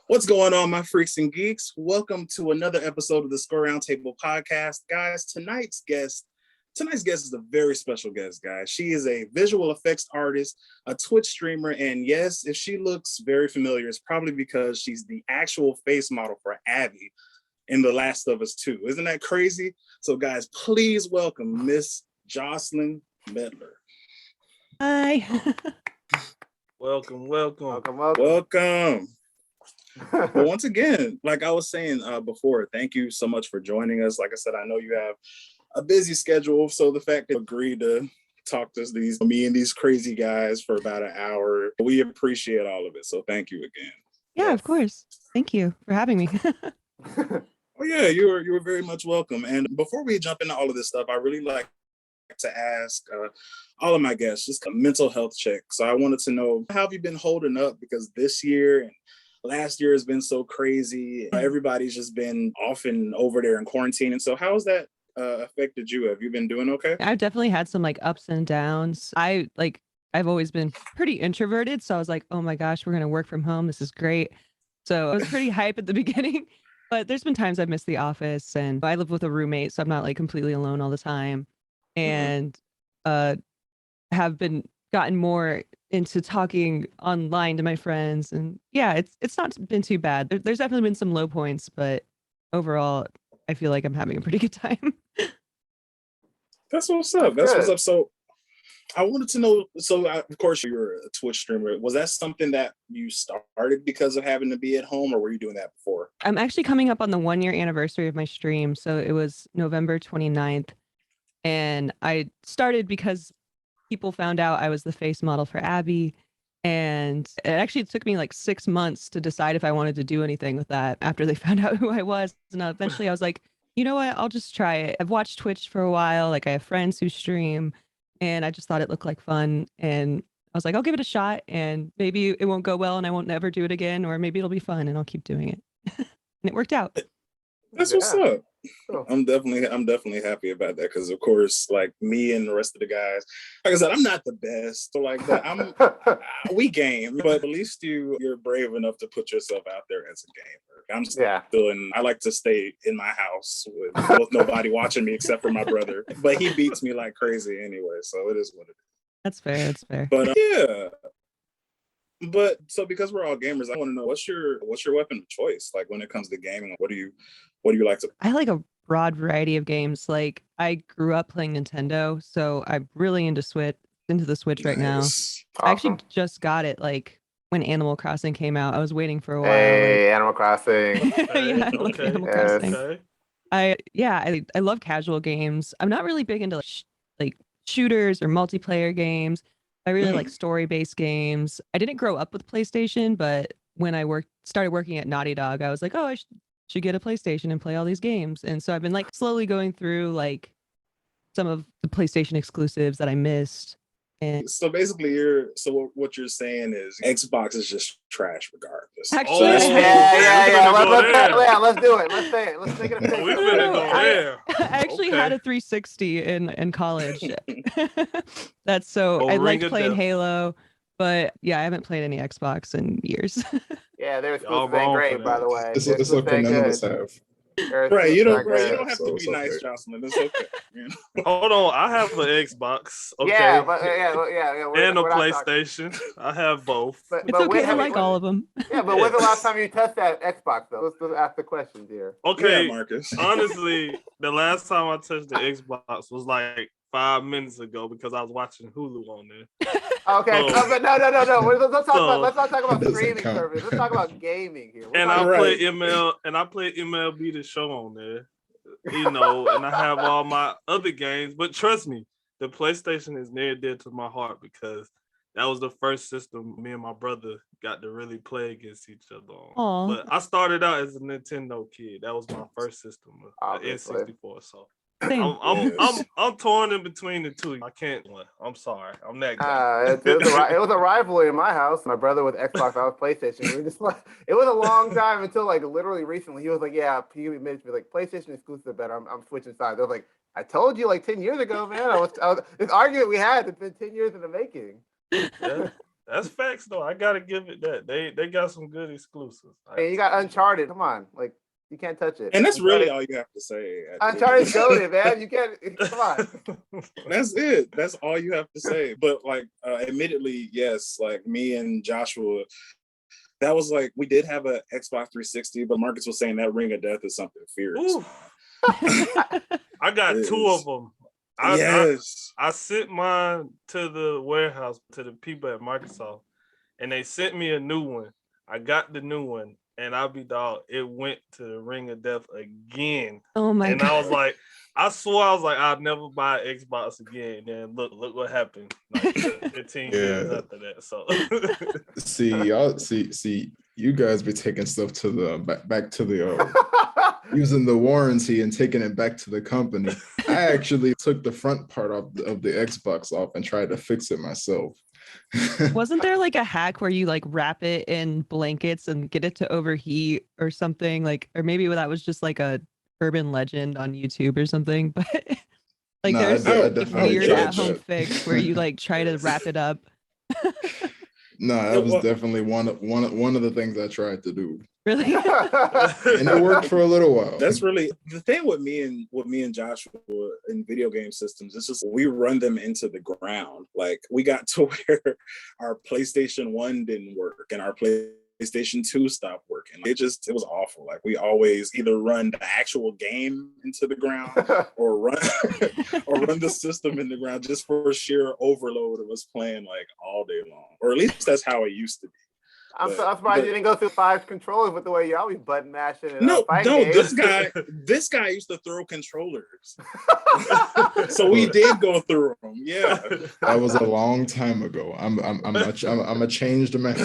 What's going on, my freaks and geeks? Welcome to another episode of the Score Roundtable podcast. Guys, tonight's guest is a very special guest, guys. She is a visual effects artist, a Twitch streamer, and yes, if she looks very familiar, it's probably because she's the actual face model for Abby in The Last of Us 2. Isn't that crazy? So, guys, please welcome Miss Jocelyn Mettler. Hi. Welcome. Welcome. Well, once again, like I was saying before, thank you so much for joining us. Like I said, I know you have a busy schedule, so the fact that you agreed to talk to me and these crazy guys for about an hour, we appreciate all of it. So thank you again. Yeah, of course. Thank you for having me. Oh yeah, you were very much welcome. And before we jump into all of this stuff, I really like to ask all of my guests just a mental health check. So I wanted to know, how have you been holding up? Because this year and last year has been so crazy. Everybody's just been off and over there in quarantine. And so how has that affected you? Have you been doing okay? I've definitely had some ups and downs. I've always been pretty introverted. So I was like, oh my gosh, we're going to work from home. This is great. So I was pretty hype at the beginning, but there's been times I've missed the office, and I live with a roommate, so I'm not completely alone all the time. And have gotten more into talking online to my friends, and yeah, it's not been too bad. There's definitely been some low points, but overall I feel like I'm having a pretty good time. That's what's up. That's what's up. So I wanted to know, of course you're a Twitch streamer. Was that something that you started because of having to be at home, or were you doing that before? I'm actually coming up on the 1-year anniversary of my stream, so it was November 29th, and I started because people found out I was the face model for Abby, and it actually took me 6 months to decide if I wanted to do anything with that after they found out who I was. And eventually I was like, you know what, I'll just try it. I've watched Twitch for a while. I have friends who stream, and I just thought it looked like fun. And I was like, I'll give it a shot, and maybe it won't go well and I won't never do it again, or maybe it'll be fun and I'll keep doing it. And it worked out. That's what's up. Cool. I'm definitely happy about that, because of course, like me and the rest of the guys, like I said, I'm not the best, so we game, but at least you're brave enough to put yourself out there as a gamer. I'm still I like to stay in my house with nobody watching me except for my brother, but he beats me like crazy anyway, so it is what it is. That's fair. But yeah. But so because we're all gamers, I want to know, what's your weapon of choice? Like when it comes to gaming, what do you like to? I like a broad variety of games. Like I grew up playing Nintendo, so I'm really into the Switch right now. Awesome. I actually just got it when Animal Crossing came out. I was waiting for a while. Hey, Animal Crossing. Yeah, I love Animal Crossing. Okay. I love casual games. I'm not really big into shooters or multiplayer games. I really like story-based games. I didn't grow up with PlayStation, but when I started working at Naughty Dog, I was like, oh, I should get a PlayStation and play all these games. And so I've been slowly going through some of the PlayStation exclusives that I missed. And so basically what you're saying is Xbox is just trash regardless. Actually, let's do it. Let's say it. Let's take it. We finna go there. I actually had a 360 in college. That's so I liked playing Halo, but yeah, I haven't played any Xbox in years. Yeah, their exclusives ain't great, by the way. It's okay. None of us have. Right, you don't have to be nice, Jocelyn. It's okay. Hold on, I have an Xbox. Okay. Yeah. And a PlayStation. I have both. It's okay. I like all of them. Yeah, but when's the last time you touched that Xbox, though? Let's ask the questions here. Okay, yeah, Marcus. Honestly, the last time I touched the Xbox was 5 minutes ago because I was watching Hulu on there. Okay, but no. Let's not talk about streaming service. Let's talk about gaming here. I play MLB The Show on there, and I have all my other games. But trust me, the PlayStation is near dear to my heart because that was the first system me and my brother got to really play against each other on. Aww. But I started out as a Nintendo kid. That was my first system, N64. So. I'm torn in between the two. I can't. I'm sorry. I'm that guy. It was a rivalry in my house. My brother was Xbox, I was PlayStation. We were just it was a long time until literally recently. He was like, "Yeah, he admitted to me PlayStation exclusive are better. I'm switching sides." I was like, "I told you 10 years ago, man." I was this argument we had. It's been 10 years in the making. Yeah. That's facts though. I gotta give it that. They got some good exclusives. Hey, you got Uncharted. Come on, like you can't touch it. And that's Uncharted, really all you have to say. Uncharted's goated, man. You can't. Come on. That's it. That's all you have to say. But like, admittedly, yes, like me and Joshua, that was like, we did have a Xbox 360, but Marcus was saying that Ring of Death is something fierce. I got two of them. I sent mine to the warehouse to the people at Microsoft, and they sent me a new one. I got the new one, and I'll be dog. It went to the Ring of Death again. Oh my God. And I was like, I'll never buy an Xbox again. Then look what happened. Like 15 years after that. So see, you guys be taking stuff to the back to the using the warranty and taking it back to the company. I actually took the front part of the Xbox off and tried to fix it myself. Wasn't there like a hack where you like wrap it in blankets and get it to overheat or something? Like, or maybe that was just like a urban legend on YouTube or something. But like, there's a weird at-home fix where you like try to wrap it up. No, that was definitely one of the things I tried to do. Really? And it worked for a little while. That's really the thing with me and Joshua in video game systems. It's just we run them into the ground. Like we got to where our PlayStation 1 didn't work and our PlayStation 2 stopped working. It was awful. Like we always either run the actual game into the ground or run the system in the ground just for sheer overload of us playing like all day long. Or at least that's how it used to be. I'm surprised you didn't go through 5 controllers with the way you always button mashing and no, games. this guy used to throw controllers. So we did go through them. Yeah. That was a long time ago. I'm a changed man. He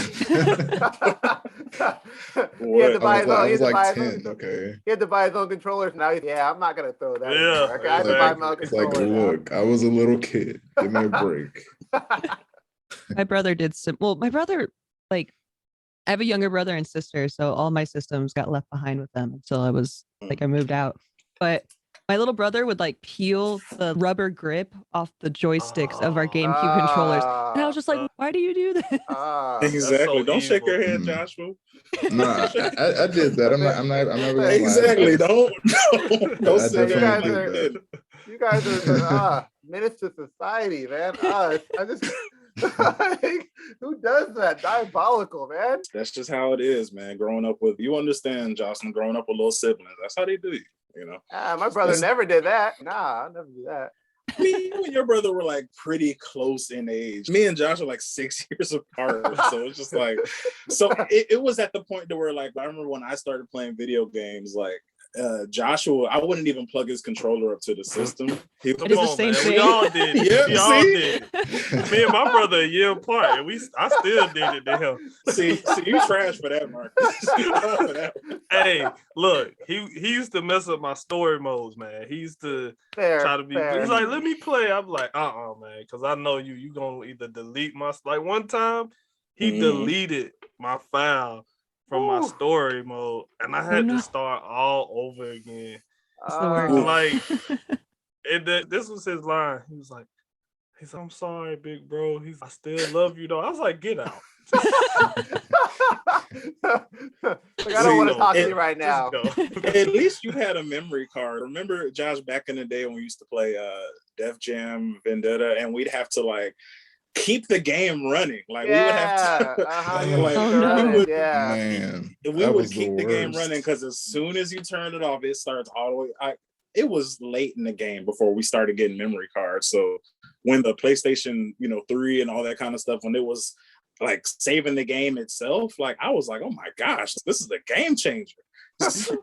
had to buy his own. I was like 10, okay. He had to buy his own controllers. Now I'm not gonna throw that. Yeah, okay, I had to buy my own it's like, controllers. look, I was a little kid. Give me a break. My brother did my brother, like, I have a younger brother and sister, so all my systems got left behind with them until I moved out. But my little brother would like peel the rubber grip off the joysticks of our GameCube controllers. And I was just like, why do you do this? Exactly. So don't shake your head, evil. Joshua. No, I did that. I'm not really exactly. Don't say that. You guys are menace to society, man. I just who does that? Diabolical, man. That's just how it is, man. Growing up with, you understand, Jocelyn, growing up with little siblings. That's how they do you know? My brother never did that. Nah, I'll never do that. Me and your brother were like pretty close in age. Me and Josh are like 6 years apart. So it's just like, it was at the point to where like, I remember when I started playing video games, like, Joshua, I wouldn't even plug his controller up to the system. It is the same thing. We all did. Yeah, we all did. Me and my brother a year apart, and I still did it to him. See, you trash for that, Marcus. Hey, look, he used to mess up my story modes, man. He used to try to be. He's like, let me play. I'm like, man, because I know you gonna either delete my. Like one time, he deleted my file from my story mode, and I had to start all over again. Like, this was his line. He's like, I'm sorry, big bro. I still love you though. I was like, get out. Like, I don't want to talk to you right now. At least you had a memory card. Remember, Josh, back in the day when we used to play Def Jam Vendetta, and we'd have to like keep the game running. Like we would have to we would keep the game running because as soon as you turn it off, it starts all the way. It was late in the game before we started getting memory cards. So when the PlayStation, 3 and all that kind of stuff, when it was like saving the game itself, like I was like, oh my gosh, this is a game changer. So,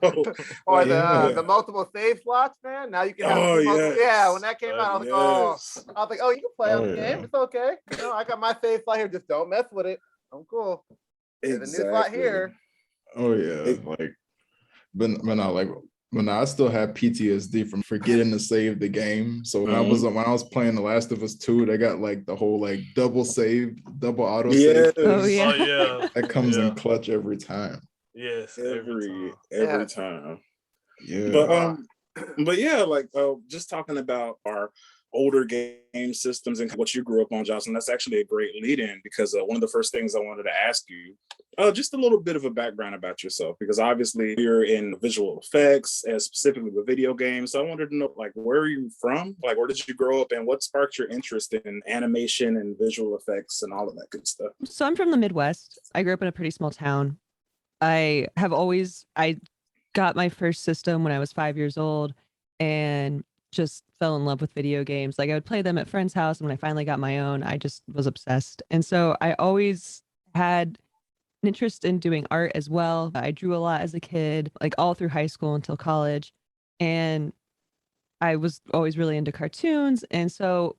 or the multiple save slots, man. Now you can have yeah. When that came out, I was like, oh, you can play on the game. It's okay. I got my save slot here. Just don't mess with it. I'm cool. There's a new slot here. Oh yeah, but not like. But I still have PTSD from forgetting to save the game. So when I was playing The Last of Us 2, they got like the whole like double save, double auto save. Oh yeah. That comes in clutch every time. Yes, every time. Yeah. But yeah, like just talking about our older game systems and what you grew up on, Jocelyn. That's actually a great lead-in because one of the first things I wanted to ask you, just a little bit of a background about yourself, because obviously you're in visual effects, specifically with video games. So I wanted to know, like, where are you from? Like, where did you grow up, and what sparked your interest in animation and visual effects and all of that good stuff? So I'm from the Midwest. I grew up in a pretty small town. I got my first system when I was 5 years old and just fell in love with video games. Like I would play them at friends' house, and when I finally got my own, I just was obsessed. And so I always had an interest in doing art as well. I drew a lot as a kid, like all through high school until college. And I was always really into cartoons. And so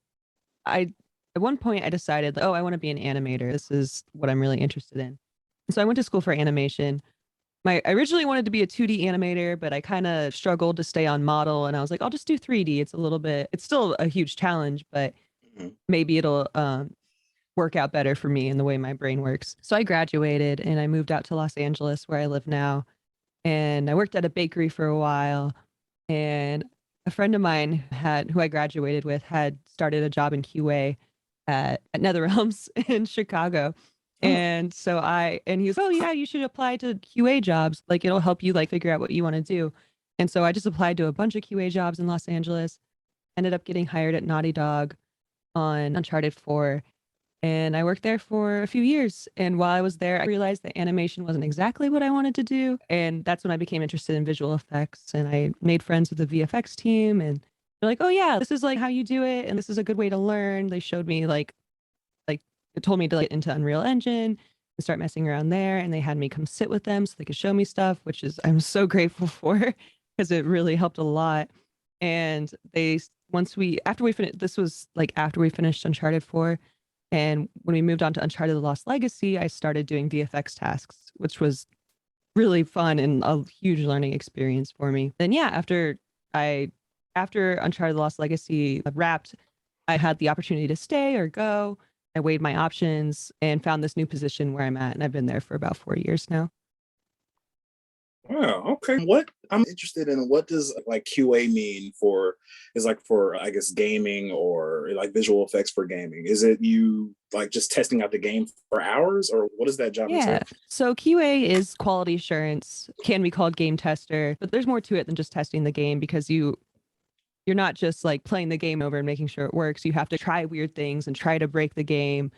at one point I decided, oh, I want to be an animator. This is what I'm really interested in. And so I went to school for animation. I originally wanted to be a 2D animator, but I kind of struggled to stay on model, and I was like, I'll just do 3D. It's still a huge challenge, but maybe it'll work out better for me in the way my brain works. So I graduated and I moved out to Los Angeles, where I live now. And I worked at a bakery for a while. And a friend of mine who I graduated with had started a job in QA at NetherRealms in Chicago. And so he was, oh yeah, you should apply to QA jobs. Like it'll help you like figure out what you want to do. And so I just applied to a bunch of QA jobs in Los Angeles, ended up getting hired at Naughty Dog on Uncharted 4. And I worked there for a few years. And while I was there, I realized that animation wasn't exactly what I wanted to do. And that's when I became interested in visual effects. And I made friends with the VFX team, and they're like, oh yeah, this is like how you do it. And this is a good way to learn. They showed me it told me to get into Unreal Engine and start messing around there. And they had me come sit with them so they could show me stuff, which is I'm so grateful for because it really helped a lot. And after we finished Uncharted 4, and when we moved on to Uncharted: The Lost Legacy, I started doing VFX tasks, which was really fun and a huge learning experience for me. Then yeah, after Uncharted: The Lost Legacy wrapped, I had the opportunity to stay or go. I weighed my options and found this new position where I'm at, and I've been there for about 4 years now. Wow. Okay. What I'm interested in, what does like QA mean for I guess gaming or like visual effects for gaming? Is it you like just testing out the game for hours, or what does that job entail? So QA is quality assurance, can be called game tester, but there's more to it than just testing the game, because you're not just like playing the game over and making sure it works. You have to try weird things and try to break the game.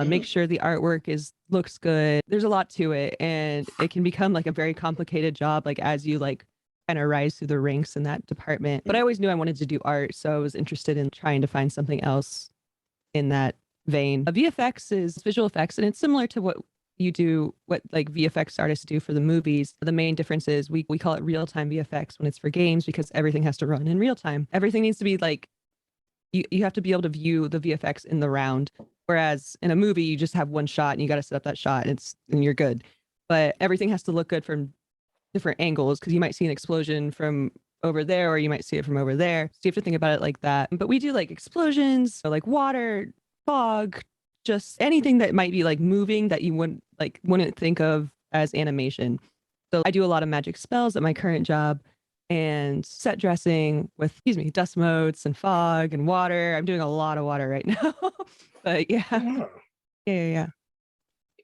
Make sure the artwork looks good. There's a lot to it, and it can become like a very complicated job, like as you like kind of rise through the ranks in that department. But I always knew I wanted to do art, so I was interested in trying to find something else in that vein. VFX is visual effects, and it's similar to what like VFX artists do for the movies. The main difference is we call it real-time VFX when it's for games, because everything has to run in real time. Everything needs to be like, you have to be able to view the VFX in the round. Whereas in a movie, you just have one shot and you got to set up that shot and you're good. But everything has to look good from different angles, because you might see an explosion from over there, or you might see it from over there. So you have to think about it like that. But we do like explosions, or like water, fog, just anything that might be like moving that you wouldn't think of as animation. So I do a lot of magic spells at my current job, and set dressing with dust motes and fog and water. I'm doing a lot of water right now. But yeah. Yeah.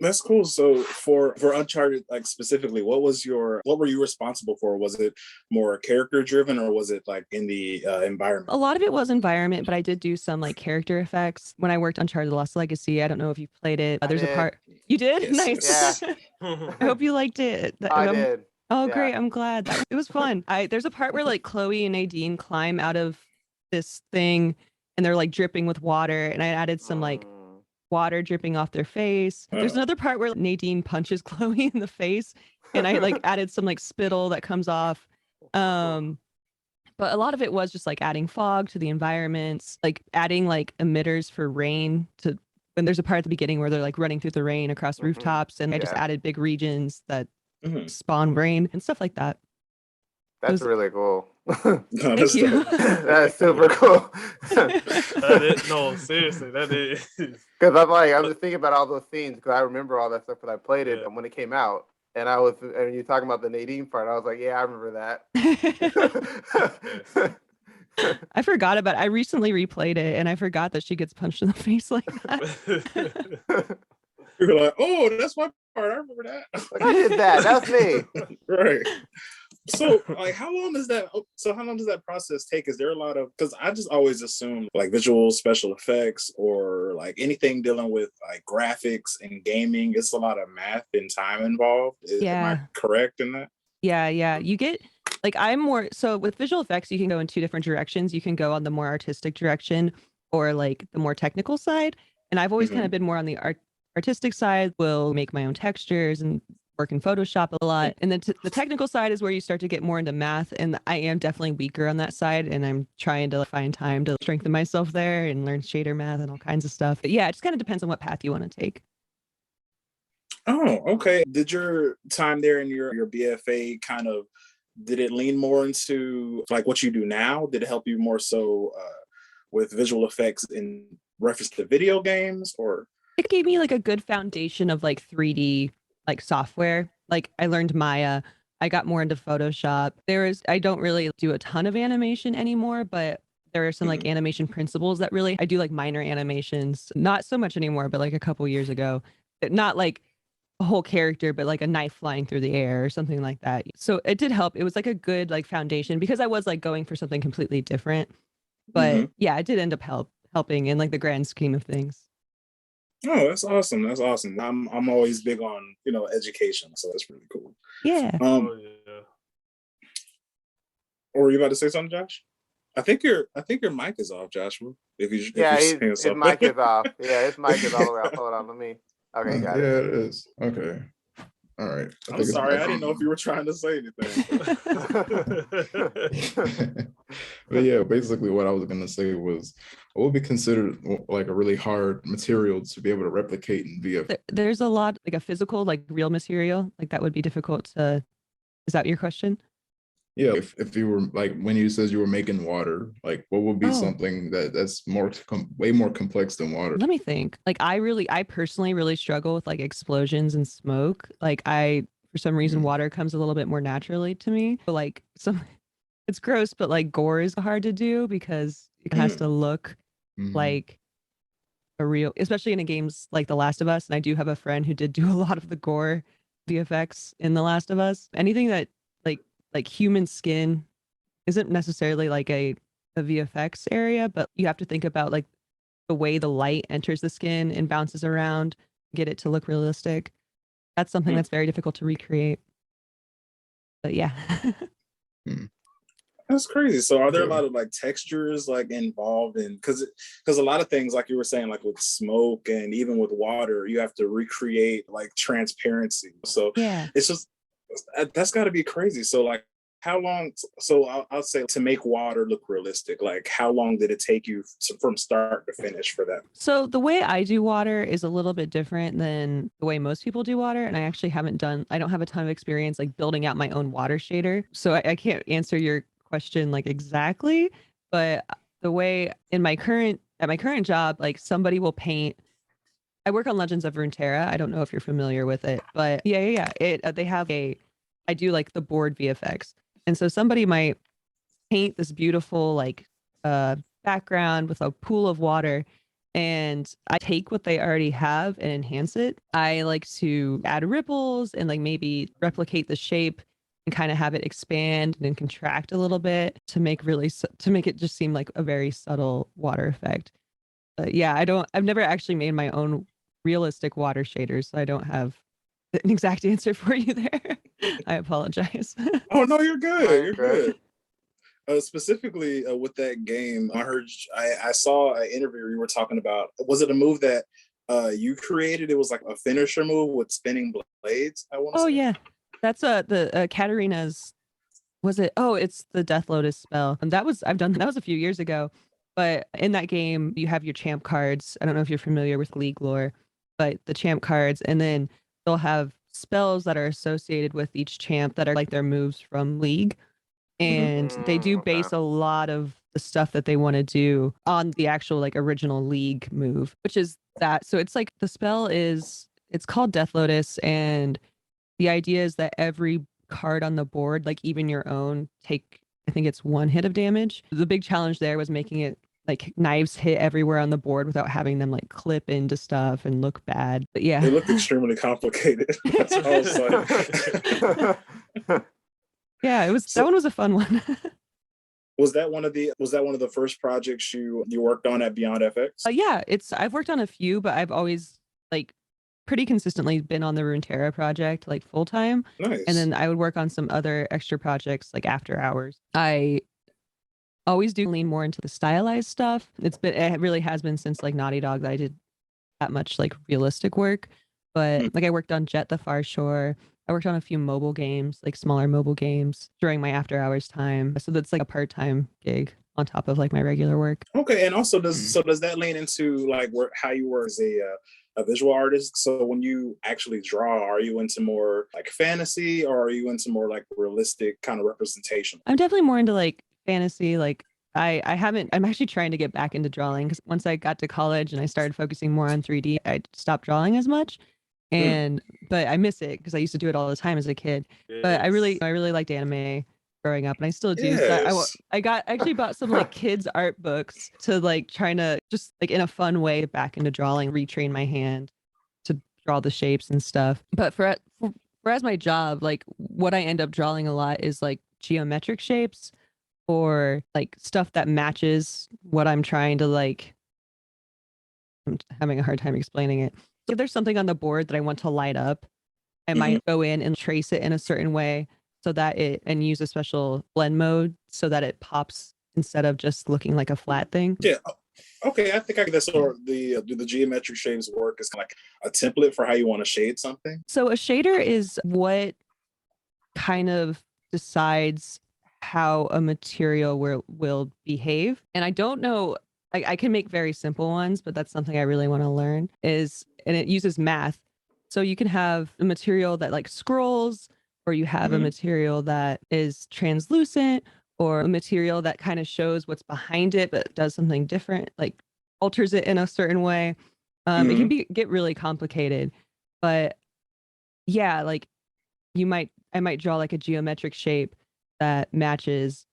That's cool. So for Uncharted, like specifically, what were you responsible for? Was it more character driven, or was it like in the environment? A lot of it was environment, but I did do some like character effects when I worked on Uncharted: The Lost Legacy. I don't know if you've played it. There's a part you did. Yes, nice. Yeah. I hope you liked it. I did. Oh, yeah. Great. I'm glad. It was fun. There's a part where like Chloe and Nadine climb out of this thing, and they're like dripping with water, and I added some like water dripping off their face. There's another part where Nadine punches Chloe in the face, and I like added some like spittle that comes off. But a lot of it was just like adding fog to the environments, like adding like emitters for rain and there's a part at the beginning where they're like running through the rain across rooftops, and I just added big regions that spawn rain and stuff like that. That's really cool. Thank you. That's super cool. No, seriously, that is. Because I'm just thinking about all those scenes, because I remember all that stuff when I played it and when it came out. And you're talking about the Nadine part, I was like, yeah, I remember that. I forgot about it. I recently replayed it and I forgot that she gets punched in the face like that. You're like, oh, that's my part. I remember that. Like, I did that. That's me. Right. So like how long does that process take? Is there a lot of, because I just always assume like visual special effects or like anything dealing with like graphics and gaming, it's a lot of math and time involved. Am I correct in that? Yeah. You get like, I'm more so with visual effects, you can go in two different directions. You can go on the more artistic direction or like the more technical side. And I've always kind of been more on the artistic side, will make my own textures and work in Photoshop a lot. And then the technical side is where you start to get more into math. And I am definitely weaker on that side. And I'm trying to find time to strengthen myself there and learn shader math and all kinds of stuff. But yeah, it just kind of depends on what path you want to take. Oh, okay. Did your time there in your BFA did it lean more into like what you do now? Did it help you more so with visual effects in reference to video games, or? It gave me like a good foundation of like 3D like software. Like I learned Maya. I got more into Photoshop. I don't really do a ton of animation anymore, but there are some like animation principles that really, I do like minor animations, not so much anymore, but like a couple years ago, not like a whole character, but like a knife flying through the air or something like that. So it did help. It was like a good like foundation because I was like going for something completely different. But yeah, it did end up helping in like the grand scheme of things. Oh, that's awesome. That's awesome. I'm always big on, education, so that's really cool. Yeah. Or were you about to say something, Josh? I think your mic is off, Joshua. His mic is off. Yeah, his mic is all the way off. Hold on, let me. Okay, got it. Yeah, it is. Okay. All right. I'm sorry. I didn't know if you were trying to say anything. But yeah, basically what I was going to say was, what would be considered like a really hard material to be able to replicate in VFX? There's a lot, like a physical, like real material, like that would be difficult to, is that your question? Yeah, if you were like, when you says you were making water, like what would be something that's way more complex than water? Let me think. Like I personally really struggle with like explosions and smoke. Like for some reason, water comes a little bit more naturally to me. But like it's gross, but like gore is hard to do because it has to look like a real, especially in a games like The Last of Us. And I do have a friend who did do a lot of the gore VFX in The Last of Us. Anything that like human skin isn't necessarily like a VFX area, but you have to think about like the way the light enters the skin and bounces around, get it to look realistic. That's something that's very difficult to recreate. But yeah. That's crazy. So are there a lot of like textures like involved in, because a lot of things like you were saying, like with smoke and even with water, you have to recreate like transparency. So yeah, it's just, that's got to be crazy. So like how long, so I'll say to make water look realistic, like how long did it take you from start to finish for that? So the way I do water is a little bit different than the way most people do water. And I actually I don't have a ton of experience like building out my own water shader. So I can't answer your question like exactly, but the way at my current job, like somebody will paint. I work on Legends of Runeterra. I don't know if you're familiar with it, but yeah. They have I do like the board VFX. And so somebody might paint this beautiful like background with a pool of water, and I take what they already have and enhance it. I like to add ripples and like maybe replicate the shape and kind of have it expand and then contract a little bit to make it just seem like a very subtle water effect. But yeah, I've never actually made my own realistic water shaders, so I don't have an exact answer for you there. I apologize. Oh no, you're good. You're good. Specifically with that game, I saw an interview where you were talking about, was it a move that you created? It was like a finisher move with spinning blades, I want to say. Yeah. That's the Katarina's, was it? Oh, it's the Death Lotus spell. And that was a few years ago. But in that game, you have your champ cards. I don't know if you're familiar with League lore, but the champ cards, and then they'll have spells that are associated with each champ that are like their moves from League. And they do base a lot of the stuff that they want to do on the actual like original League move, which is that. So it's like the spell it's called Death Lotus, and the idea is that every card on the board, like even your own, take I think it's 1 hit of damage. The big challenge there was making it like knives hit everywhere on the board without having them like clip into stuff and look bad. But yeah, it looked extremely complicated. That's what I was like. Yeah, that one was a fun one. Was that one of the first projects you worked on at Beyond FX? Yeah, I've worked on a few, but I've always like pretty consistently been on the Runeterra project like full time. Nice. And then I would work on some other extra projects like after hours. I always do lean more into the stylized stuff. It really has been since like Naughty Dog that I did that much like realistic work. But like I worked on Jet the Far Shore. I worked on a few mobile games, like smaller mobile games during my after hours time. So that's like a part-time gig on top of like my regular work. Okay, and also does that lean into like how you were as a visual artist? So when you actually draw, are you into more like fantasy, or are you into more like realistic kind of representation? I'm definitely more into like fantasy. Like I'm actually trying to get back into drawing because once I got to college and I started focusing more on 3D, I stopped drawing as much. But I miss it because I used to do it all the time as a kid. Yes. But I really liked anime growing up, and I still do. Yes. So I actually bought some like kids art books to like trying to just like in a fun way back into drawing, retrain my hand to draw the shapes and stuff. But for as my job, like what I end up drawing a lot is like geometric shapes or like stuff that matches what I'm trying to like. I'm having a hard time explaining it. So if there's something on the board that I want to light up, I might go in and trace it in a certain way so that and use a special blend mode so that it pops instead of just looking like a flat thing. Yeah. Okay. I think that's sort of do the geometric shapes work as kind of like a template for how you want to shade something? So a shader is what kind of decides how a material will behave. And I don't know, I can make very simple ones, but that's something I really want to learn and it uses math. So you can have a material that like scrolls, or you have a material that is translucent, or a material that kind of shows what's behind it, but does something different, like alters it in a certain way. It can get really complicated, but yeah, like I might draw like a geometric shape that matches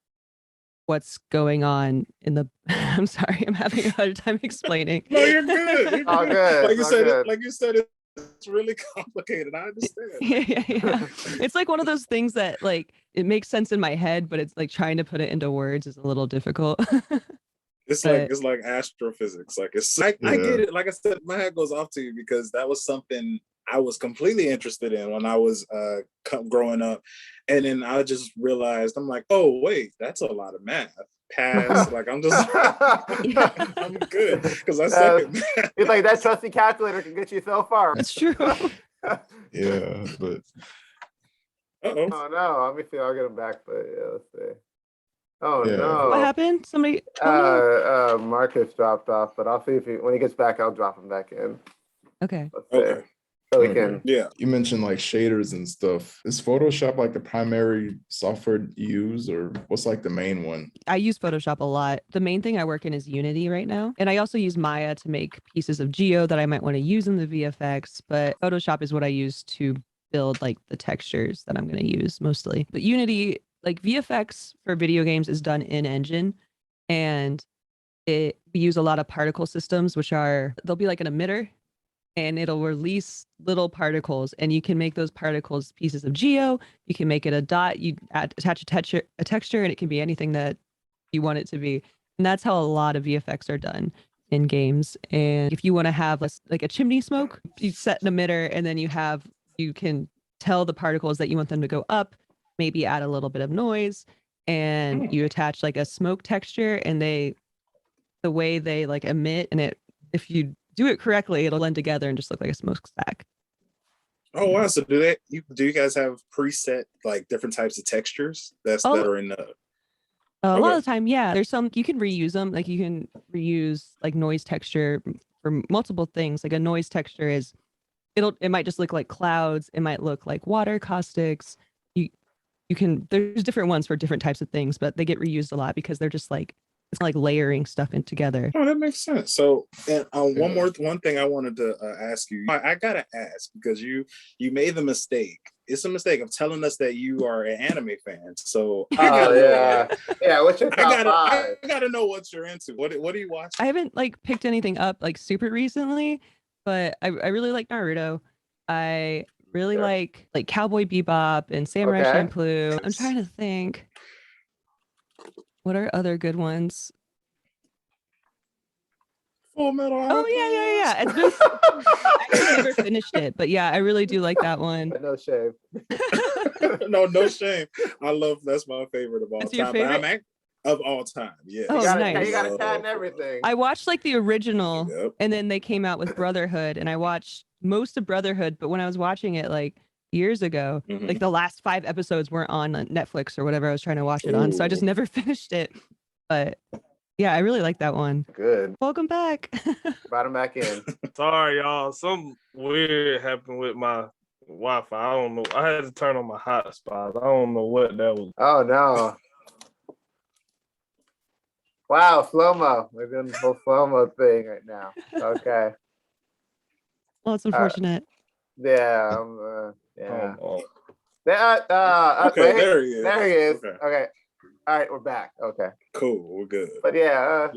what's going on in the I'm sorry, I'm having a hard time explaining. No, you're good. You're all good. Like you said, it's really complicated. I understand. Yeah. It's like one of those things that like it makes sense in my head, but it's like trying to put it into words is a little difficult. It's like astrophysics. Like I get it. Like I said, my head goes off to you because that was something I was completely interested in when I was growing up. And then I just realized, I'm like, oh, wait, that's a lot of math. Pass. Like, I'm just, I'm good. Because I suck at math. It's like that trusty calculator can get you so far. That's true. Yeah, but. Uh-oh. Oh, no. Let me see. I'll get him back. But yeah, let's see. Oh, Yeah. no. What happened? Somebody. Marcus dropped off, but I'll see when he gets back, I'll drop him back in. Okay. Let's see. Okay. So we can. Yeah. You mentioned like shaders and stuff. Is Photoshop like the primary software you use, or what's like the main one? I use Photoshop a lot. The main thing I work in is Unity right now. And I also use Maya to make pieces of geo that I might want to use in the VFX, but Photoshop is what I use to build like the textures that I'm going to use mostly. But Unity, like VFX for video games is done in engine, and we use a lot of particle systems, they'll be like an emitter, and it'll release little particles, and you can make those particles pieces of geo. You can make it a dot, you attach a texture, and it can be anything that you want it to be. And that's how a lot of VFX are done in games. And if you want to have like a chimney smoke, you set an emitter, and then you can tell the particles that you want them to go up, maybe add a little bit of noise, and you attach like a smoke texture, and the way they like emit, and if you do it correctly, it'll blend together and just look like a smokestack. Oh wow! So do you guys have preset like different types of textures that are in the? A lot of the time, yeah. There's some you can reuse them. Like you can reuse like noise texture for multiple things. Like a noise texture is, it might just look like clouds. It might look like water caustics. There's different ones for different types of things, but they get reused a lot because they're just like it's like layering stuff in together. Oh, that makes sense. So, and one thing I wanted to ask you. I gotta ask because you made the mistake. It's a mistake of telling us that you are an anime fan. So I gotta know. What's your top five? I gotta know what you're into. What do you watch? I haven't like picked anything up like super recently, but I really like Naruto. I really like Cowboy Bebop and Samurai Champloo. I'm trying to think. What are other good ones? Full Metal Alchemist. Oh yeah. It's been I never finished it, but yeah, I really do like that one. No shame. no shame. That's my favorite of all That's time. your favorite? Of all time, yeah. Oh, nice. You got a cat and everything. I watched like the original, and then they came out with Brotherhood, and I watched most of Brotherhood. But when I was watching it like years ago, like the last 5 episodes weren't on Netflix or whatever I was trying to watch it on, so I just never finished it. But yeah, I really like that one. Good. Welcome back. Brought him back in. Sorry, y'all. Something weird happened with my Wi-Fi. I don't know. I had to turn on my hotspot. I don't know what that was. Oh no. Wow, slow-mo. We're doing the whole slow-mo thing right now. Okay. Well, it's unfortunate. Yeah. Okay, there he is. There he is. Okay. All right, we're back. Okay. Cool. We're good. But yeah.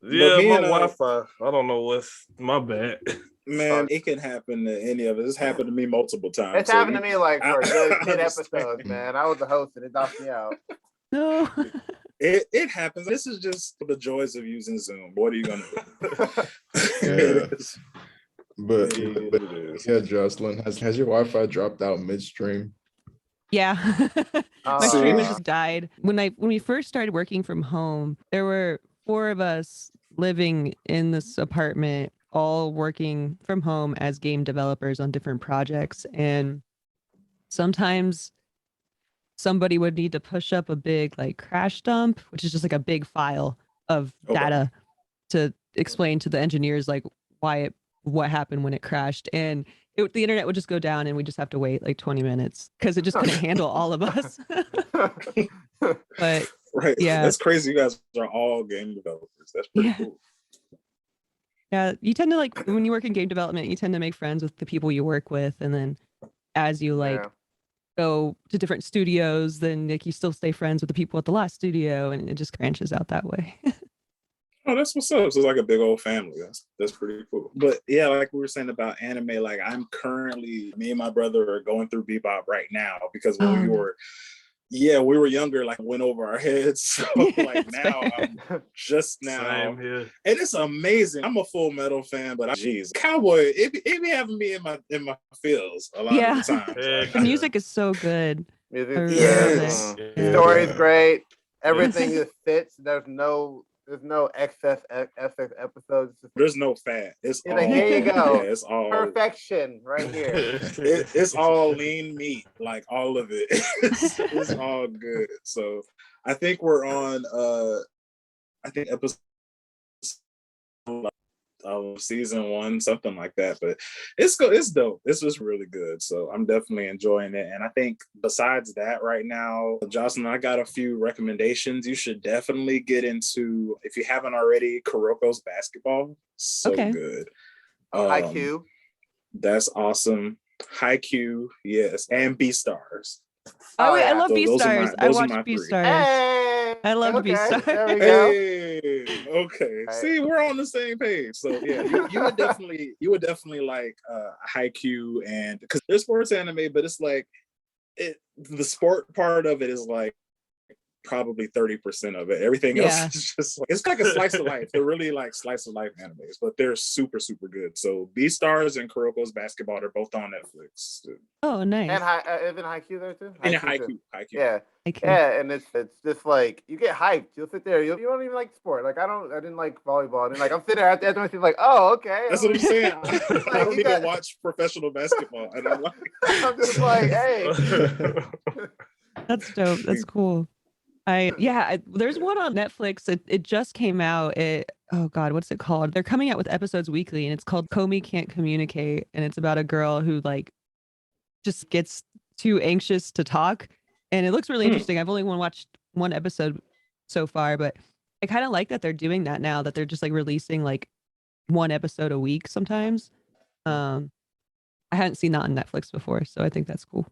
My Wi-Fi. I don't know what's my bad. Man, it can happen to any of us. It's happened to me multiple times. It's happened to me like for a good 10 episodes, man. I was the host and it knocked me out. No. It happens. This is just the joys of using Zoom. What are you gonna do? But yeah, Jocelyn, has your Wi-Fi dropped out midstream? Yeah. My streamer just died. When we first started working from home, there were 4 of us living in this apartment, all working from home as game developers on different projects. And sometimes somebody would need to push up a big like crash dump, which is just like a big file of data to explain to the engineers like what happened when it crashed. And the internet would just go down and we just have to wait like 20 minutes because it just couldn't handle all of us. But yeah, that's crazy. You guys are all game developers. That's pretty cool. Yeah, you tend to like when you work in game development, you tend to make friends with the people you work with, and then as you go to different studios, then like you still stay friends with the people at the last studio, and it just branches out that way. Oh, that's what's up. So it's like a big old family. That's pretty cool. But yeah, like we were saying about anime, like me and my brother are going through Bebop right now because when we were younger, like went over our heads. So like now I'm just now, and it's amazing. I'm a Full Metal fan, but Cowboy, it be having me in my feels a lot of the time. The music is so good. Story's great. Everything just fits. There's no excess episodes. There's no fat. It's all, here you go. Yeah, it's all perfection right here. It's all lean meat, like all of it. It's all good. So I think we're on episode season 1, something like that. But it's good. It's dope. It's just really good. So I'm definitely enjoying it. And I think besides that, right now, Jocelyn, I got a few recommendations. You should definitely get into, if you haven't already, Kuroko's Basketball. So good. Haikyuu. That's awesome. Haikyuu, yes, and Beastars. I love Beastars. I watched Beastars. Hey, I loved Beastars. There we go. Hey, okay. Right. See, we're on the same page. So yeah, you would definitely like Haikyuu, and because there's sports anime, but it's like the sport part of it is like probably 30% of it. Everything else is just like, it's like a slice of life. They're really like slice of life animes, but they're super, super good. So Beastars and Kuroko's Basketball, they're both on Netflix. Oh, nice. And isn't Haikyuu there too? And Haikyuu. Yeah. Yeah, and it's just like you get hyped. You'll sit there. You don't even like sport. Like I didn't like volleyball. And like I'm sitting there after my team, like, oh, okay. That's what I'm saying. I don't even watch professional basketball. I don't like. I'm just like, hey. That's dope. That's cool. There's one on Netflix. It just came out. Oh God, what's it called? They're coming out with episodes weekly, and it's called Comey Can't Communicate, and it's about a girl who like just gets too anxious to talk, and it looks really interesting. I've only watched one episode so far, but I kind of like that they're doing that now, that they're just like releasing like one episode a week sometimes. I hadn't seen that on Netflix before, so I think that's cool.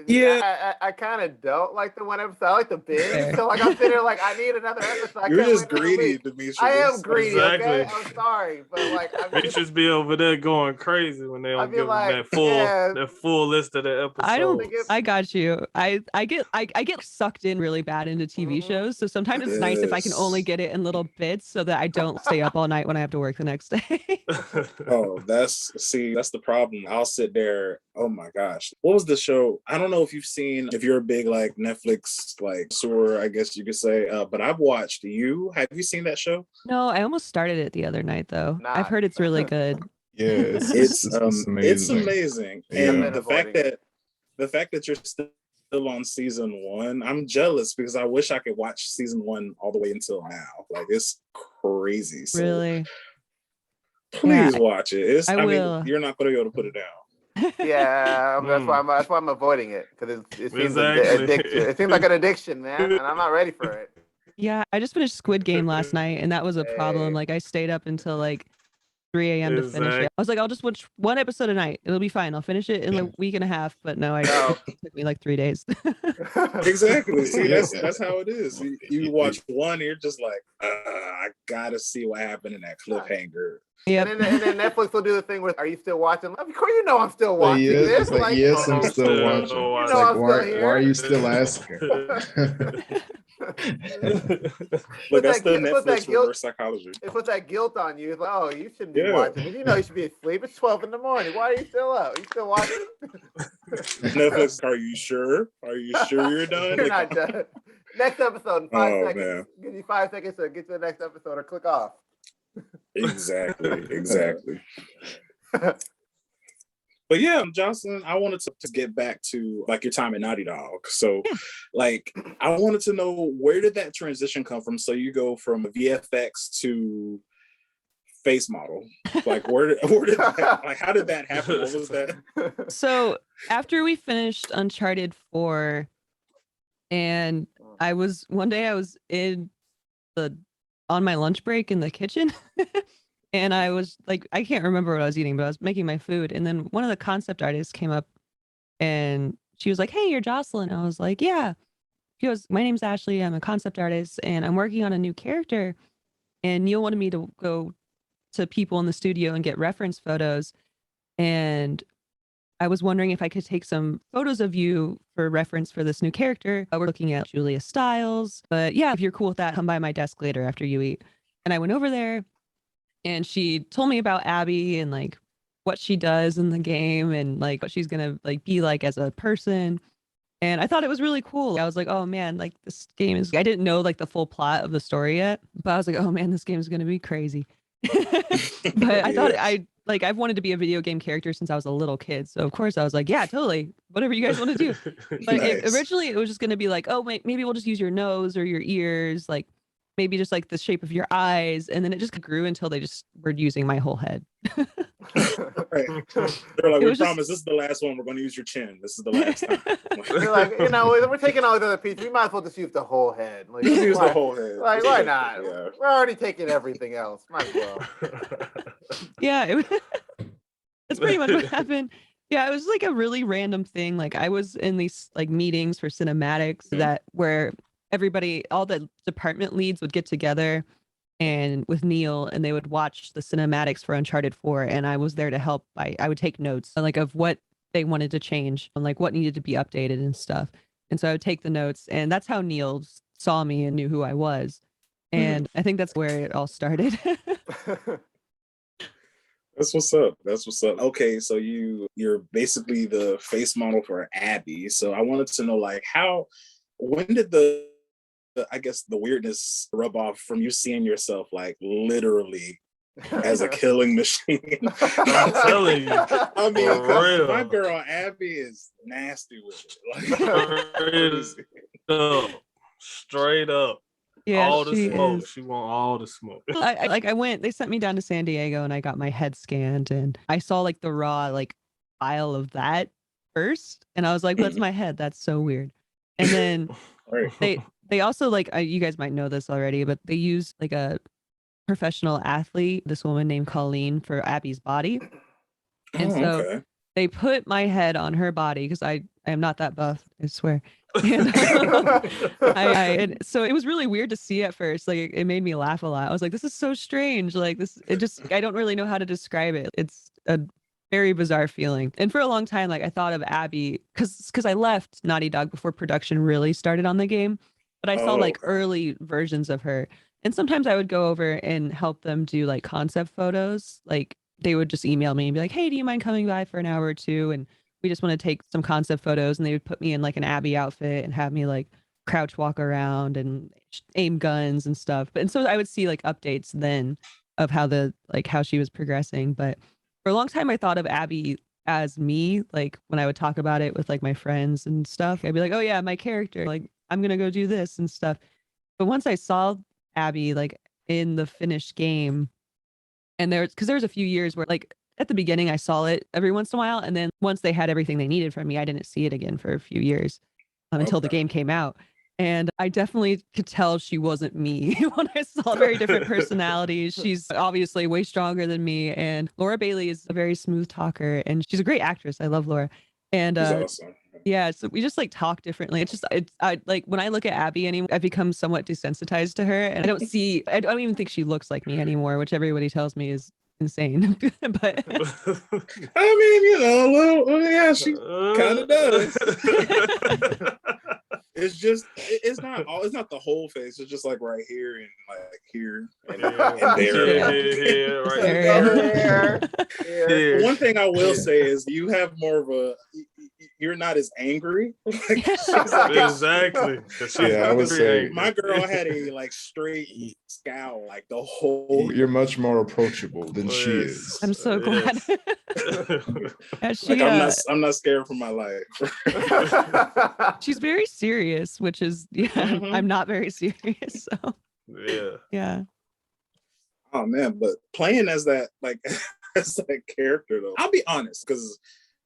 Yeah, I kind of don't like the one episode. I like the binge. So like I'm sitting there like I need another episode. You're just greedy, Demetrius. I am greedy. Exactly. Okay, I'm sorry, but like Demetrius be over there going crazy when they don't give them that full list of the episodes. I got you. I get sucked in really bad into TV shows, so sometimes it's nice if I can only get it in little bits so that I don't stay up all night when I have to work the next day. Oh, that's the problem. I'll sit there. Oh my gosh, what was the show? I don't know if you've seen, if you're a big like Netflix like sewer, I guess you could say, but I've watched You. Have you seen that show? No, I almost started it the other night though. I've heard it's really good. Yeah, it's amazing. It's amazing. And the fact that you're still on season 1, I'm jealous because I wish I could watch season 1 all the way until now. Like, it's crazy. So really? Please watch it. I will. mean, you're not going to be able to put it down. Yeah, that's why I'm avoiding it, because it seems addictive. It seems like an addiction, man, and I'm not ready for it. Yeah, I just finished Squid Game last night, and that was a problem. Like, I stayed up until like 3 a.m. to finish it. I was like, I'll just watch one episode a night. It'll be fine. I'll finish it in a week and a half. But no, it took me like 3 days. Exactly. See, that's how it is. You watch one, you're just like, I gotta see what happened in that cliffhanger. Yeah. And then Netflix will do the thing with, are you still watching? Of course, you know I'm still watching this. Like, yes, I'm still watching. You It's know like, I'm why still here. are you still asking? Look, that's the Netflix reverse psychology. It puts that guilt on you. It's like, oh, you shouldn't be watching it. You know you should be asleep. It's 12 in the morning. Why are you still up? Are you still watching? Netflix, are you sure? Are you sure you're done? You're not done. Next episode in 5 seconds. Man. Give you 5 seconds to get to the next episode or click off. Exactly. But yeah, Jocelyn, I wanted to get back to like your time at Naughty Dog. So like, I wanted to know, where did that transition come from? So you go from VFX to face model. Like, where did that, like, how did that happen? What was that? So after we finished Uncharted 4, and one day I was on my lunch break in the kitchen. And I was like, I can't remember what I was eating, but I was making my food. And then one of the concept artists came up and she was like, "Hey, you're Jocelyn." I was like, "Yeah." She goes, "My name's Ashley. I'm a concept artist and I'm working on a new character. And Neil wanted me to go to people in the studio and get reference photos. And I was wondering if I could take some photos of you for reference for this new character. We're looking at Julia Stiles. But yeah, if you're cool with that, come by my desk later after you eat." And I went over there. And she told me about Abby and like what she does in the game and like what she's gonna like be like as a person. And I thought it was really cool. I was like, oh man, like this game is, I didn't know like the full plot of the story yet, but I was like, oh man, this game is gonna be crazy. But I thought I've wanted to be a video game character since I was a little kid. So of course I was like, yeah, totally. Whatever you guys want to do. But originally it was just gonna be like, oh, maybe we'll just use your nose or your ears, like maybe just like the shape of your eyes. And then it just grew until they just were using my whole head. Right. They're like, we promise this is the last one. We're going to use your chin. This is the last time. They're like, we're taking all the other pieces. We might as well just use the whole head. Like, just use the whole head. Like, why not? Yeah. We're already taking everything else. Might as well. Yeah, that's pretty much what happened. Yeah, it was like a really random thing. Like I was in these like meetings for cinematics where everybody, all the department leads would get together and with Neil and they would watch the cinematics for Uncharted 4. And I was there to help. I would take notes like of what they wanted to change and like what needed to be updated and stuff. And so I would take the notes, and that's how Neil saw me and knew who I was. And I think that's where it all started. That's what's up. Okay, so you're basically the face model for Abby. So I wanted to know like when did the weirdness rub off from you seeing yourself like literally as a killing machine? I'm telling you. I mean, my girl Abby is nasty with it. Like, straight up. Yeah, all the smoke. Is. She want all the smoke. They sent me down to San Diego and I got my head scanned and I saw like the raw like file of that first. And I was like, that's my head. That's so weird. And then they They also like you guys might know this already, but they use like a professional athlete, this woman named Colleen, for Abby's body. And so okay. they put my head on her body because I am not that buff, I swear. And, and so it was really weird to see at first. Like it made me laugh a lot. I was like, this is so strange. Like this, I don't really know how to describe it. It's a very bizarre feeling. And for a long time, like I thought of Abby because I left Naughty Dog before production really started on the game. But I saw like early versions of her. And sometimes I would go over and help them do like concept photos. Like they would just email me and be like, hey, do you mind coming by for an hour or two? And we just want to take some concept photos. And they would put me in like an Abby outfit and have me like crouch walk around and aim guns and stuff. And so I would see like updates then of how she was progressing. But for a long time, I thought of Abby as me. Like when I would talk about it with like my friends and stuff, I'd be like, oh yeah, my character, like I'm going to go do this and stuff. But once I saw Abby like in the finished game, and there's a few years where like at the beginning I saw it every once in a while, and then once they had everything they needed from me, I didn't see it again for a few years until the game came out. And I definitely could tell she wasn't me when I saw very different personalities. She's obviously way stronger than me, and Laura Bailey is a very smooth talker, and she's a great actress. I love Laura, and She's awesome. yeah, so we just like talk differently. I like when I look at Abby anymore, I've become somewhat desensitized to her, and I don't even think she looks like me anymore, which everybody tells me is insane. But I mean, a little, yeah, she kind of does. It's not the whole face. It's just like right here and like here and there. Right. One thing I will say is you have more of you're not as angry. Like, Exactly. Yeah, I would say my girl had a like straight scowl like the whole. you're much more approachable than she is. I'm so glad. I'm not scared for my life. She's very serious, which is I'm not very serious. So yeah. Oh man, but playing as that as that character though, I'll be honest, because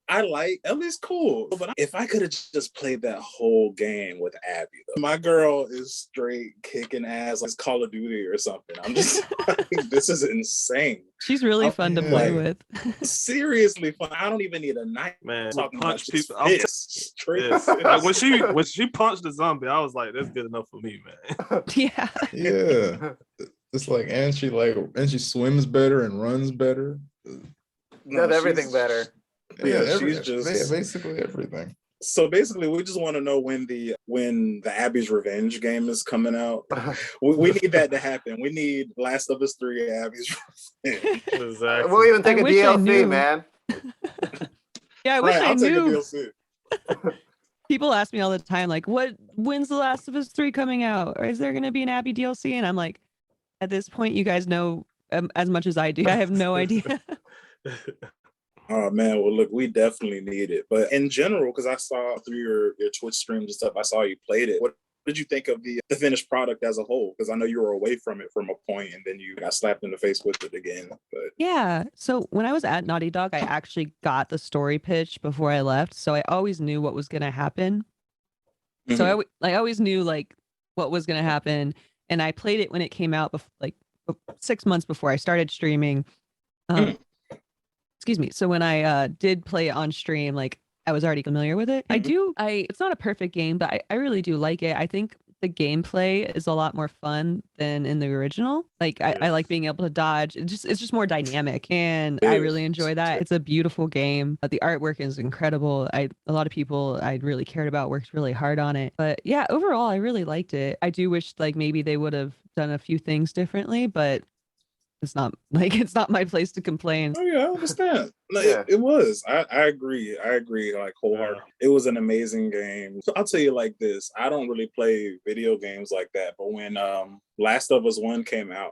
I like Ellie's cool, but if I could have just played that whole game with Abby, though, my girl is straight kicking ass like Call of Duty or something. I'm just like, this is insane. She's really fun to play with. Seriously fun. I don't even need a knife. Man, talking punch about people. Like when she punched the zombie, I was like, that's good enough for me, man. Yeah. It's like, and she swims better and runs better. Does everything better. Yeah, she's just basically everything. So basically, we just want to know when the Abby's Revenge game is coming out. We need that to happen. We need Last of Us 3 Abby's Revenge. Exactly. We'll even take a DLC, man. Yeah, I wish I knew. Take a DLC. People ask me all the time, like, when's The Last of Us 3 coming out? Or is there going to be an Abby DLC? And I'm like, at this point, you guys know as much as I do. I have no idea. Oh man, well look, we definitely need it. But in general, because I saw through your Twitch streams and stuff, I saw you played it. What did you think of the finished product as a whole? Because I know you were away from it from a point, and then you got slapped in the face with it again. But yeah, so when I was at Naughty Dog, I actually got the story pitch before I left, so I always knew what was going to happen. Mm-hmm. So I always knew like what was going to happen, and I played it when it came out, like 6 months before I started streaming. Excuse me. So when I did play it on stream, like I was already familiar with it. It's not a perfect game, but I really do like it. I think the gameplay is a lot more fun than in the original. Like I like being able to dodge. It's just more dynamic, and I really enjoy that. It's a beautiful game. The artwork is incredible. A lot of people I really cared about worked really hard on it. But yeah, overall, I really liked it. I do wish like maybe they would have done a few things differently, but it's not my place to complain. Oh yeah, I understand. No, it was. I agree. Like wholeheartedly. It was an amazing game. So I'll tell you like this. I don't really play video games like that, but when Last of Us 1 came out,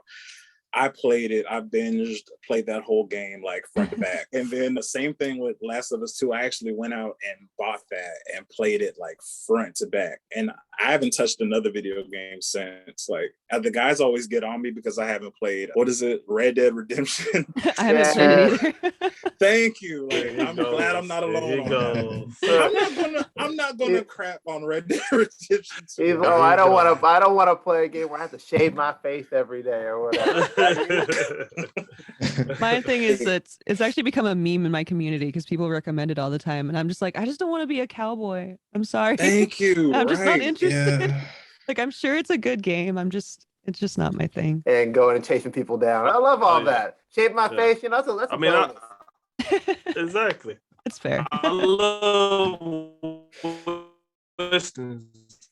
I played it. I binged, played that whole game like front to back. And then the same thing with Last of Us 2. I actually went out and bought that and played it like front to back. And I haven't touched another video game since. Like the guys always get on me because I haven't played, what is it, Red Dead Redemption. I haven't played it either. Thank you. Like, I'm glad I'm not alone on that. I'm not gonna crap on Red Dead Redemption 2. I don't want to play a game where I have to shave my face every day or whatever. My thing is that it's actually become a meme in my community because people recommend it all the time, and I'm just like, I just don't want to be a cowboy. I'm sorry. Thank you. I'm just not interested. Yeah. Like, I'm sure it's a good game. it's just not my thing. And going and chasing people down. I love all that. Shave my face, you know. That's a bonus. Exactly. It's fair. I love westerns.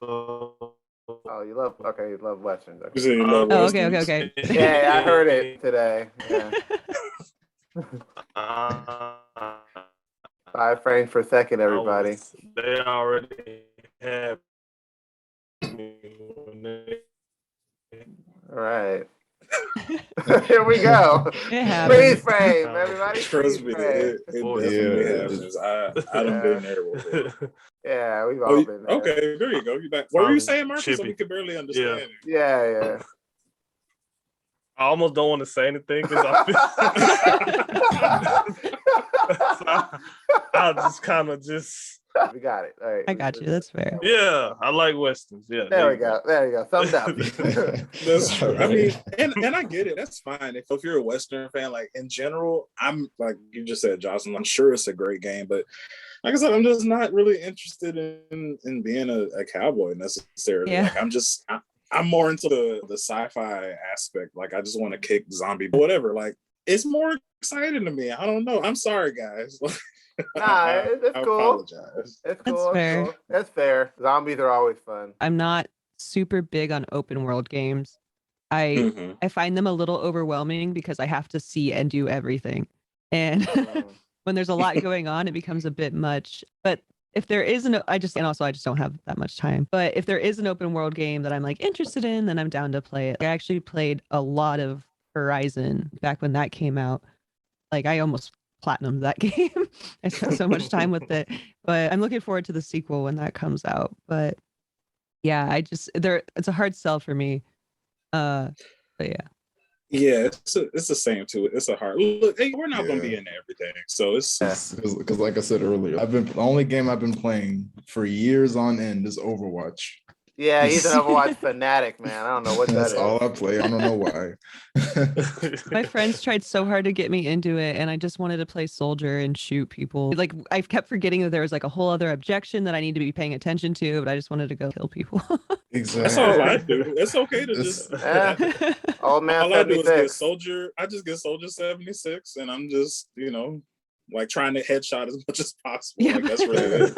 Oh, you love westerns. Okay. Okay. Yeah, I heard it today. Yeah. 5 frames per second, everybody. They already have me when they... All right. Here we go. Freeze frame, everybody. Trust me, it definitely happens. I done been there before. Yeah, we've all been there. Okay, there you go. You back. What were you saying, Marcus? So we could barely understand. Yeah. I almost don't want to say anything because I'll just kind of We got it. All right. I got you. That's fair. Yeah, I like westerns. Yeah. There we go. Thumbs up. That's true. I mean, and I get it. That's fine. If you're a Western fan, like in general, I'm like you just said, Jocelyn, I'm sure it's a great game, but like I said, I'm just not really interested in being a cowboy necessarily. Yeah. Like I'm more into the sci-fi aspect. Like I just want to kick zombie, whatever. Like it's more exciting to me. I don't know. I'm sorry, guys. Nah, it's cool. I apologize. It's cool. That's fair. Cool. That's fair. Zombies are always fun. I'm not super big on open world games. I find them a little overwhelming because I have to see and do everything. And when there's a lot going on, it becomes a bit much. But if there isn't, I just don't have that much time. But if there is an open world game that I'm like interested in, then I'm down to play it. I actually played a lot of Horizon back when that came out. Like I almost platinumed that game. I spent so much time with it, but I'm looking forward to the sequel when that comes out. But yeah, it's a hard sell for me. But yeah. Yeah, it's the same too. It's a hard look. Hey, we're not gonna be into everything, so it's because, like I said earlier, the only game I've been playing for years on end is Overwatch. Yeah, he's an Overwatch fanatic, man. I don't know what that's all I play. I don't know why. My friends tried so hard to get me into it, and I just wanted to play soldier and shoot people. Like I kept forgetting that there was like a whole other objection that I need to be paying attention to, but I just wanted to go kill people. Exactly. That's all I do. It's okay to just old man. All I do is get soldier. I just get soldier 76, and I'm just like trying to headshot as much as possible. Yeah. Like, that's really it.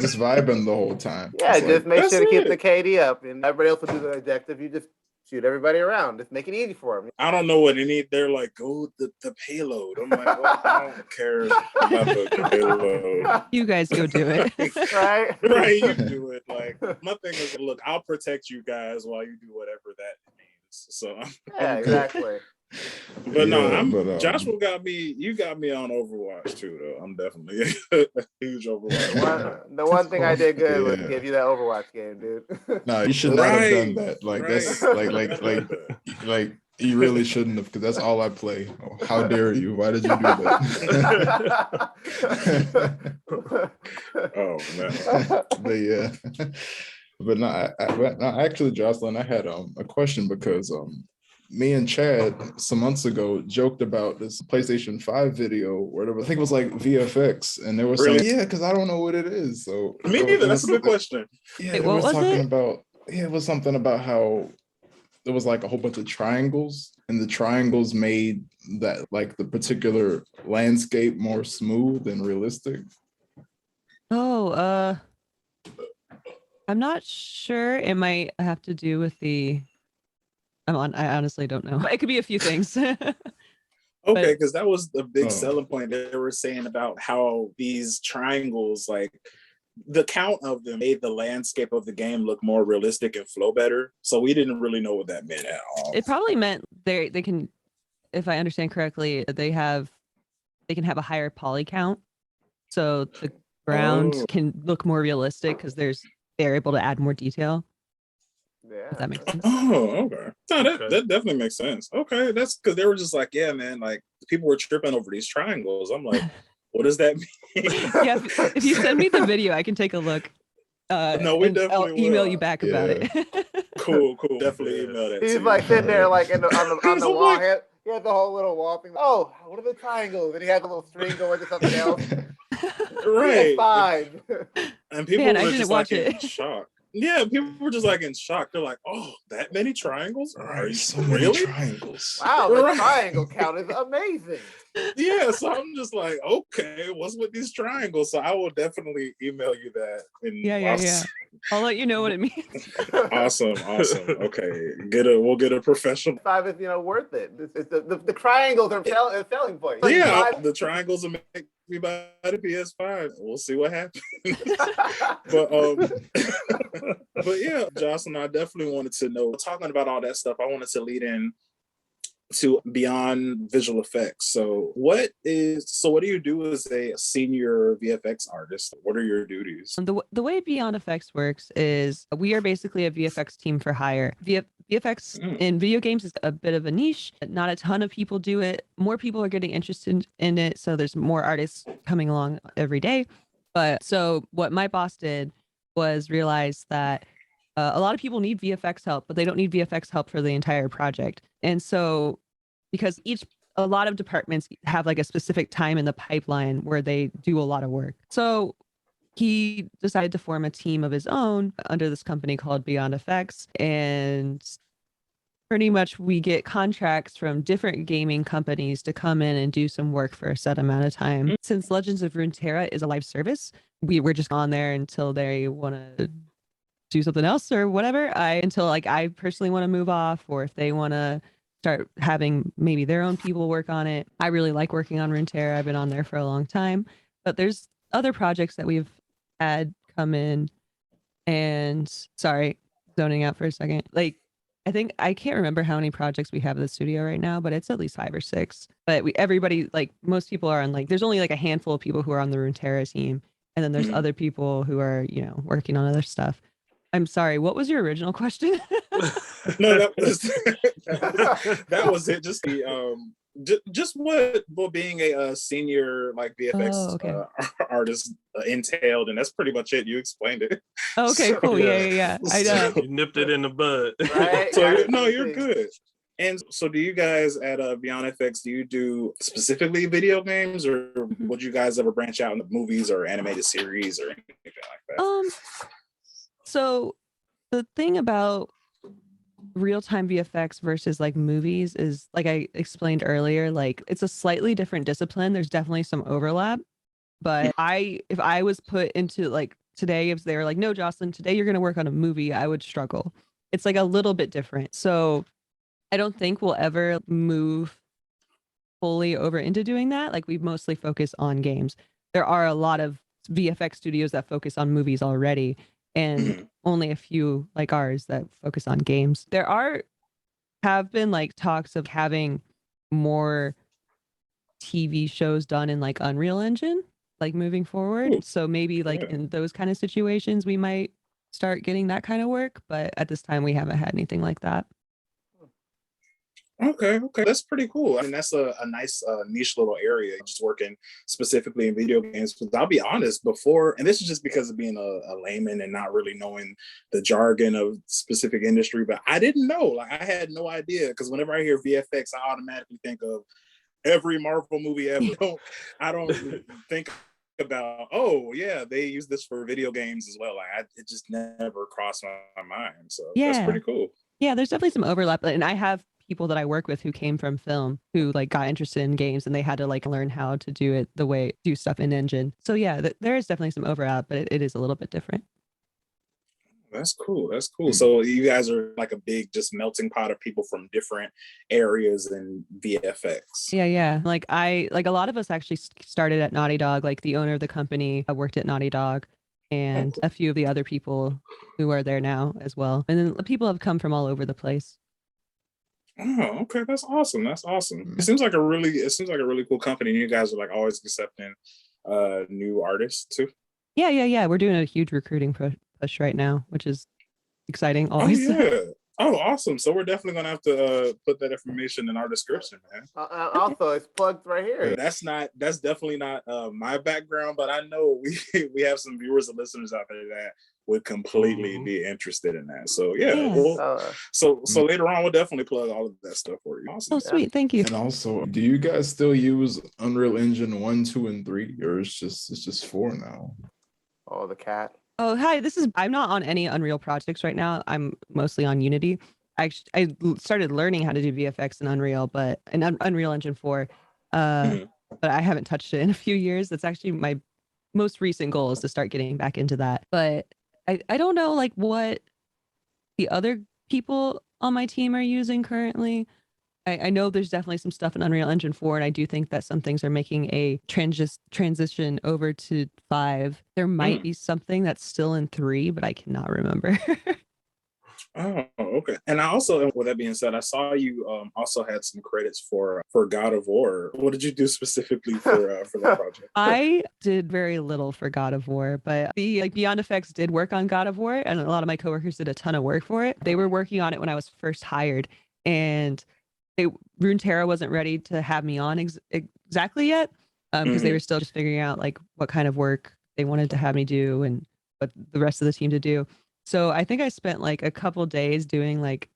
Just vibing the whole time. Yeah, just make sure to keep the KD up, and everybody else will do the objective. You just shoot everybody around. Just make it easy for them. I don't know what they need. They're like, go the payload. I'm like, well, I don't care about the payload. You guys go do it. Right, you do it. Like my thing is, look, I'll protect you guys while you do whatever that means. So yeah, exactly. But no, Joshua got me. You got me on Overwatch too, though. I'm definitely a huge Overwatch. The one thing I did good was give you that Overwatch game, dude. No, you should not have done that. Like that's like you really shouldn't have, because that's all I play. Oh, how dare you? Why did you do that? Oh man. But yeah. But no, actually, Jocelyn, I had a question because me and Chad some months ago joked about this PlayStation 5 video where I think it was like VFX, and they were saying, yeah, because I don't know what it is. So me neither. That's a good question. Yeah, it was talking about it was something about how there was like a whole bunch of triangles, and the triangles made that like the particular landscape more smooth and realistic. Oh, I'm not sure. It might have to do with I honestly don't know. It could be a few things. Okay, because that was the big selling point they were saying about how these triangles, like the count of them, made the landscape of the game look more realistic and flow better. So we didn't really know what that meant at all. It probably meant they can, if I understand correctly, they can have a higher poly count, so the ground can look more realistic because they they're able to add more detail. Yeah. If that makes sense. Oh, okay. No, that definitely makes sense. Okay, that's because they were just like, yeah, man, like people were tripping over these triangles. I'm like, what does that mean? Yeah, if you send me the video, I can take a look. No, we definitely I'll email will. you back about it. Cool. Definitely email that. He's to like you. sitting there like on the I'm wall. like- He had the whole little wall thing. Oh, what are the triangles? And he had the little string going to something else. Right. PS5. And people Man, I were didn't just watch like in it. shock. Yeah, people were just like in shock. They're like, "Oh, that many triangles? Are you So many really?" triangles. Wow, the Right. triangle count is amazing. Yeah, so I'm just like, okay, what's with these triangles? So I will definitely email you that. Yeah. I'll let you know what it means. Awesome. Okay, we'll get a professional. 5 is worth it. It's the triangles are a selling point. Like Yeah, five- the triangles will make me buy the PS5. We'll see what happens. But yeah, Jocelyn, I definitely wanted to know. Talking about all that stuff, I wanted to lead in to beyond visual effects. So what do you do as a senior VFX artist? What are your duties? The way Beyond Effects works is we are basically a VFX team for hire. VFX in video games is a bit of a niche. Not a ton of people do it. More people are getting interested in it, so there's more artists coming along every day. But so what my boss did was realize that a lot of people need VFX help, but they don't need VFX help for the entire project. And so because a lot of departments have like a specific time in the pipeline where they do a lot of work. So he decided to form a team of his own under this company called Beyond Effects. And pretty much we get contracts from different gaming companies to come in and do some work for a set amount of time. Since Legends of Runeterra is a live service, we're just on there until they want to do something else or whatever. Until like I personally want to move off, or if they want to start having maybe their own people work on it. I really like working on Runeterra. I've been on there for a long time, but there's other projects that we've had come in. And sorry, zoning out for a second. Like I can't remember how many projects we have in the studio right now, but it's at least 5 or 6. But everybody, like most people are on there's only like a handful of people who are on the Runeterra team, and then there's other people who are working on other stuff. I'm sorry. What was your original question? No, that was it. Just the just what being a senior like VFX artist entailed, and that's pretty much it. You explained it. Okay, cool. Yeah. I know. You nipped it in the bud. Right? So no, you're good. And so do you guys at Beyond FX, do you do specifically video games, or would you guys ever branch out into movies or animated series or anything like that? So the thing about real-time VFX versus like movies is, like I explained earlier, like it's a slightly different discipline. There's definitely some overlap, but if I was put into like today, if they were like, no, Jocelyn, today you're going to work on a movie, I would struggle. It's like a little bit different. So I don't think we'll ever move fully over into doing that. Like we mostly focus on games. There are a lot of VFX studios that focus on movies already, and only a few like ours that focus on games. There have been like talks of having more TV shows done in like Unreal Engine, like moving forward. So maybe like in those kind of situations, we might start getting that kind of work. But at this time, we haven't had anything like that. Okay, that's pretty cool. I mean, that's a nice niche little area, just working specifically in video games. Because I'll be honest, before, and this is just because of being a layman and not really knowing the jargon of specific industry, but I didn't know. Like, I had no idea, because whenever I hear VFX, I automatically think of every Marvel movie ever. I don't think about, oh yeah, they use this for video games as well. Like, it just never crossed my mind. So that's pretty cool. Yeah, there's definitely some overlap, and I have people that I work with who came from film who like got interested in games, and they had to like learn how to do stuff in engine. So yeah, there is definitely some overlap, but it is a little bit different. That's cool. So you guys are like a big just melting pot of people from different areas in VFX. Yeah. Like a lot of us actually started at Naughty Dog. Like the owner of the company worked at Naughty Dog, and a few of the other people who are there now as well. And then the people have come from all over the place. Oh, okay, that's awesome. It seems like a really cool company. You guys are like always accepting new artists too. Yeah. We're doing a huge recruiting push push right now, which is exciting. Oh Always. yeah. Oh, awesome. So we're definitely gonna have to put that information in our description, man. Also, it's plugged right here. That's definitely not my background, but I know we have some viewers and listeners out there that would completely be interested in that. So yeah. Well, so later on we'll definitely plug all of that stuff for you. Awesome. Oh, sweet. Thank you. And also, do you guys still use Unreal Engine 1, 2, and 3, or it's just 4 now? Oh, the cat. Oh, hi. I'm not on any Unreal projects right now. I'm mostly on Unity. I started learning how to do VFX in Unreal, but in Unreal Engine 4, but I haven't touched it in a few years. That's actually my most recent goal, is to start getting back into that. But I don't know like what the other people on my team are using currently. I know there's definitely some stuff in Unreal Engine 4, and I do think that some things are making a transition over to 5. There might be something that's still in 3, but I cannot remember. Oh, okay. And I also, with that being said, I saw you also had some credits for God of War. What did you do specifically for that project? I did very little for God of War, but Beyond Effects did work on God of War, and a lot of my coworkers did a ton of work for it. They were working on it when I was first hired, and Runeterra wasn't ready to have me on exactly yet, because they were still just figuring out like what kind of work they wanted to have me do and what the rest of the team to do. So I think I spent like a couple days doing like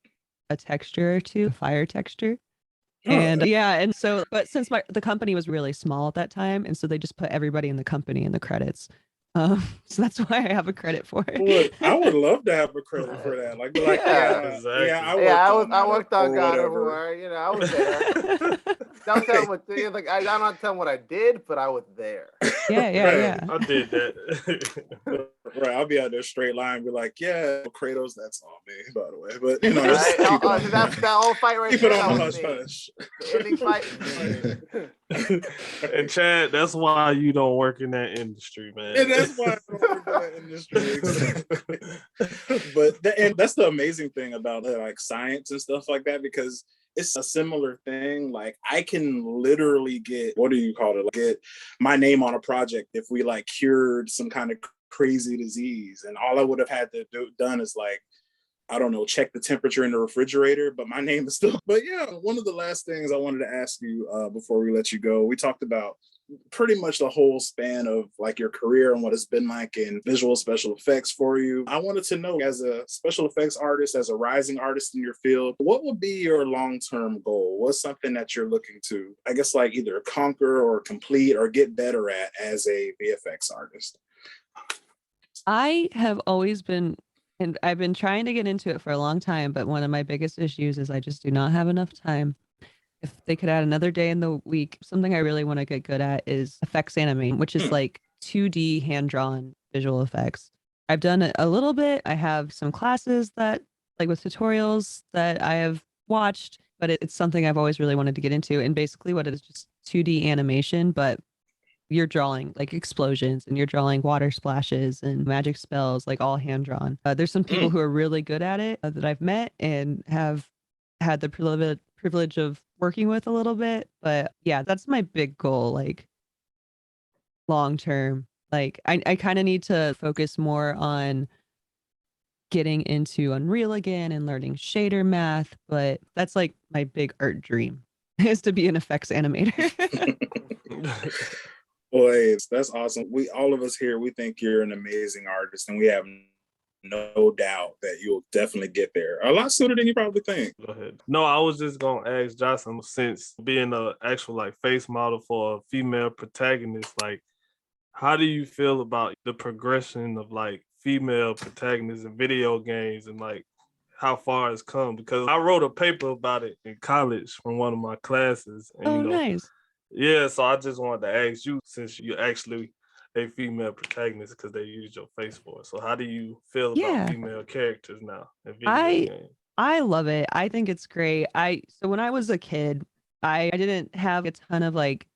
a texture or two, a fire texture. And but since the company was really small at that time, and so they just put everybody in the company in the credits. So that's why I have a credit for it. Look, I would love to have a credit for that. I worked on God of War. You know, I was there. Don't tell what I'm not telling what I did, but I was there. Yeah. I did that. Right, I'll be out there straight line, be like, yeah, Kratos, that's all me, by the way. But you know, that's that whole fight right there. Keep it on the hush. The ending fight. And Chad, that's why you don't work in that industry, man. And that's why I don't work in that industry. But that's the amazing thing about like science and stuff like that, because it's a similar thing. Like I can literally get get my name on a project if we like cured some kind of crazy disease, and all I would have had to done is like, I don't know, check the temperature in the refrigerator, but my name is still. But yeah, one of the last things I wanted to ask you before we let you go, we talked about pretty much the whole span of like your career and what it's been like in visual special effects for you. I wanted to know, as a special effects artist, as a rising artist in your field, what would be your long-term goal? What's something that you're looking to, I guess, like either conquer or complete or get better at as a VFX artist? I have always been, and I've been trying to get into it for a long time, but one of my biggest issues is I just do not have enough time. If they could add another day in the week, something I really want to get good at is effects animation, which is like 2D hand-drawn visual effects. I've done it a little bit. I have some classes that, like with tutorials that I have watched, but it's something I've always really wanted to get into. And basically what it is, just 2D animation, but you're drawing like explosions and you're drawing water splashes and magic spells, like all hand drawn. There's some people who are really good at it that I've met and have had the privilege of working with a little bit. But yeah, that's my big goal, like long term. Like I kind of need to focus more on getting into Unreal again and learning shader math, but that's like my big art dream, is to be an effects animator. Boy, that's awesome. All of us here, we think you're an amazing artist, and we have no doubt that you'll definitely get there a lot sooner than you probably think. Go ahead. No, I was just gonna ask Jocelyn, since being an actual like face model for a female protagonist, like how do you feel about the progression of like female protagonists in video games and like how far it's come? Because I wrote a paper about it in college from one of my classes. And, nice. Yeah, so I just wanted to ask you, since you're actually a female protagonist, because they use your face for it. So how do you feel about female characters now in video games? I love it. I think it's great. So when I was a kid, I didn't have a ton of like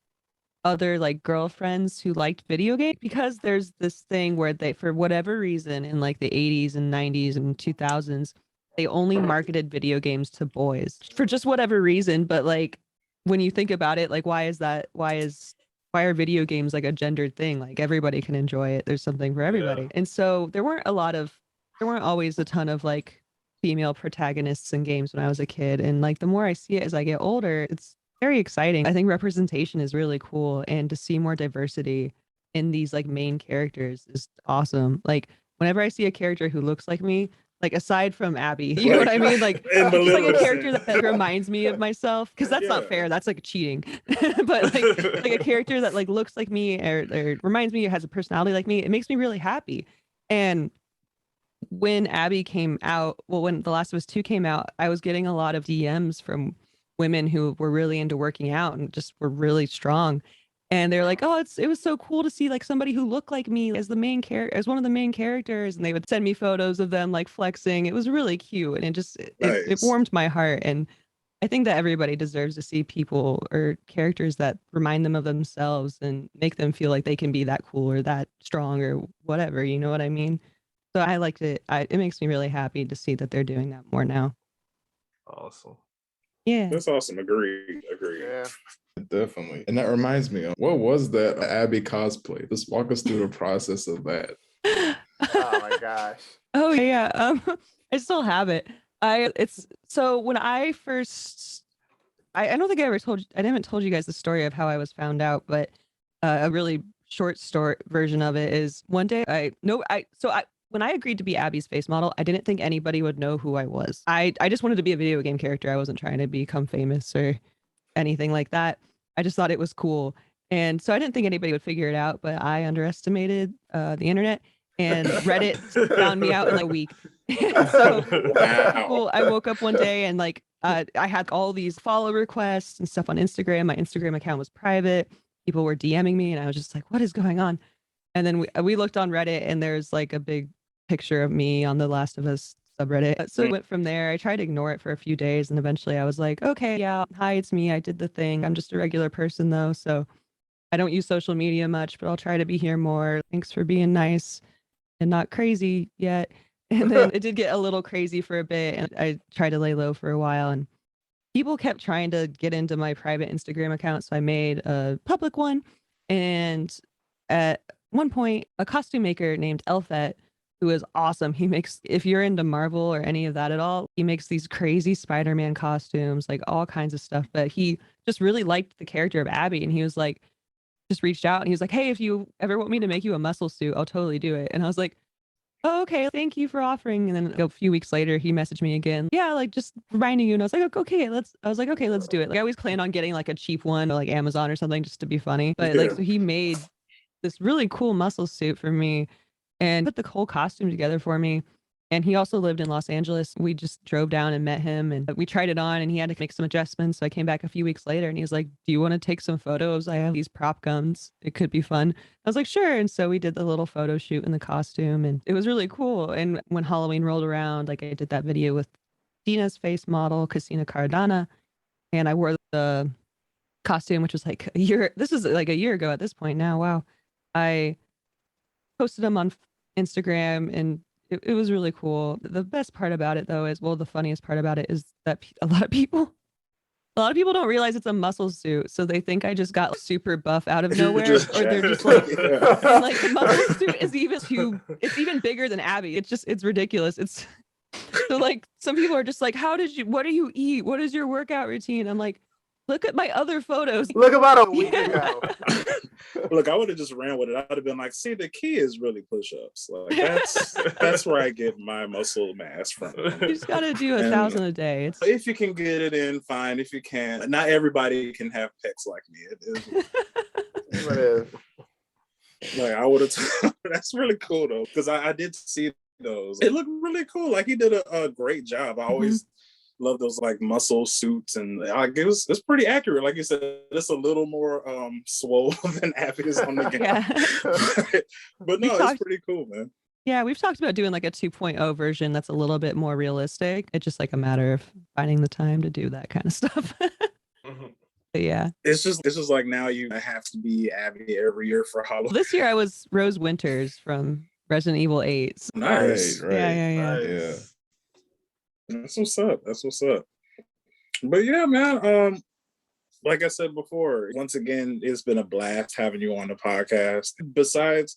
other like girlfriends who liked video games, because there's this thing where they, for whatever reason, in like the 80s and 90s and 2000s, they only marketed video games to boys for just whatever reason. But like, when you think about it, like, why is why are video games like a gendered thing? Like everybody can enjoy it. There's something for everybody. And so there weren't always a ton of like female protagonists in games when I was a kid. And like the more I see it as I get older, it's very exciting. I think representation is really cool, and to see more diversity in these like main characters is awesome. Like whenever I see a character who looks like me, like aside from Abby, you know what I mean? Like just like a character that reminds me of myself, because that's not fair. That's like cheating. But like a character that like looks like me or reminds me or has a personality like me, it makes me really happy. And when Abby came out, well, when The Last of Us 2 came out, I was getting a lot of DMs from women who were really into working out and just were really strong. And they're like, oh, it was so cool to see like somebody who looked like me as the main character, as one of the main characters. And they would send me photos of them like flexing. It was really cute. And it warmed my heart. And I think that everybody deserves to see people or characters that remind them of themselves and make them feel like they can be that cool or that strong or whatever. You know what I mean? So I liked it. It makes me really happy to see that they're doing that more now. Awesome. Yeah. That's awesome. Agreed. Yeah. Definitely. And that reminds me of, what was that Abby cosplay? Just walk us through the process of that. Oh my gosh. Oh yeah. I still have it. So when I first, I don't think I haven't told you guys the story of how I was found out, but a really short story version of it is one day when I agreed to be Abby's face model, I didn't think anybody would know who I was. I just wanted to be a video game character. I wasn't trying to become famous or anything like that. I just thought it was cool. And so I didn't think anybody would figure it out, but I underestimated the internet, and Reddit found me out in like a week. So I woke up one day and like I had all these follow requests and stuff on Instagram. My Instagram account was private. People were DMing me, and I was just like, what is going on? And then we looked on Reddit, and there's like a big picture of me on the Last of Us subreddit. So I went from there. I tried to ignore it for a few days, and eventually I was like, okay, yeah, hi, it's me. I did the thing. I'm just a regular person though, so I don't use social media much, but I'll try to be here more. Thanks for being nice and not crazy yet. And then it did get a little crazy for a bit, and I tried to lay low for a while, and people kept trying to get into my private Instagram account, so I made a public one. And at one point, a costume maker named Elfet, who is awesome. He makes, if you're into Marvel or any of that at all, he makes these crazy Spider-Man costumes, like all kinds of stuff. But he just really liked the character of Abby, and he was like, just reached out and he was like, hey, if you ever want me to make you a muscle suit, I'll totally do it. And I was like, oh, okay, thank you for offering. And then a few weeks later, he messaged me again. Yeah, like just reminding you. And I was like, okay, let's do it. Like I always plan on getting like a cheap one, like Amazon or something, just to be funny. But like, so he made this really cool muscle suit for me and put the whole costume together for me. And he also lived in Los Angeles. We just drove down and met him, and we tried it on, and he had to make some adjustments. So I came back a few weeks later, and he was like, do you want to take some photos? I have these prop guns. It could be fun. I was like, sure. And so we did the little photo shoot in the costume, and it was really cool. And when Halloween rolled around, like I did that video with Dina's face model, Casina Cardana, and I wore the costume, which was like this was like a year ago at this point now. Wow. I posted them on Instagram, and it was really cool. The best part about it though is, well, the funniest part about it is that a lot of people don't realize it's a muscle suit, so they think I just got super buff out of nowhere, or they're just like, and like the muscle suit is it's even bigger than Abby. It's ridiculous. It's so like some people are just like, what do you eat? What is your workout routine? I'm like, look at my other photos. Look about a week ago. Look, I would have just ran with it. I would have been like, see, the key is really push-ups. Like that's where I get my muscle mass from. You just gotta do 1,000 a day. If you can get it in, fine. If you can't, not everybody can have pecs like me. It is. Like I would have. That's really cool though, because I did see those. It looked really cool. Like he did a great job. I always love those like muscle suits, and like it's pretty accurate. Like you said, it's a little more swole than Abby's on the game. Yeah. But no, it's pretty cool, man. Yeah, we've talked about doing like a 2.0 version that's a little bit more realistic. It's just like a matter of finding the time to do that kind of stuff. But yeah, it's just like now you have to be Abby every year for Halloween. This year I was Rose Winters from Resident Evil 8. So. Nice. Right. Yeah. Nice. That's what's up. But yeah, man. like I said before, once again, it's been a blast having you on the podcast. Besides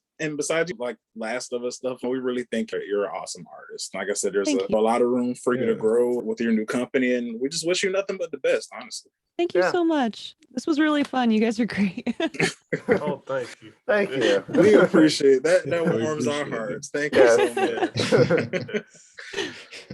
like Last of Us stuff, we really think you're an awesome artist. Like I said, there's a lot of room for you to grow with your new company, and we just wish you nothing but the best, honestly. Thank you so much. This was really fun. You guys are great. Oh, thank you. Thank you. We appreciate that. That warms our hearts. Thank you so much.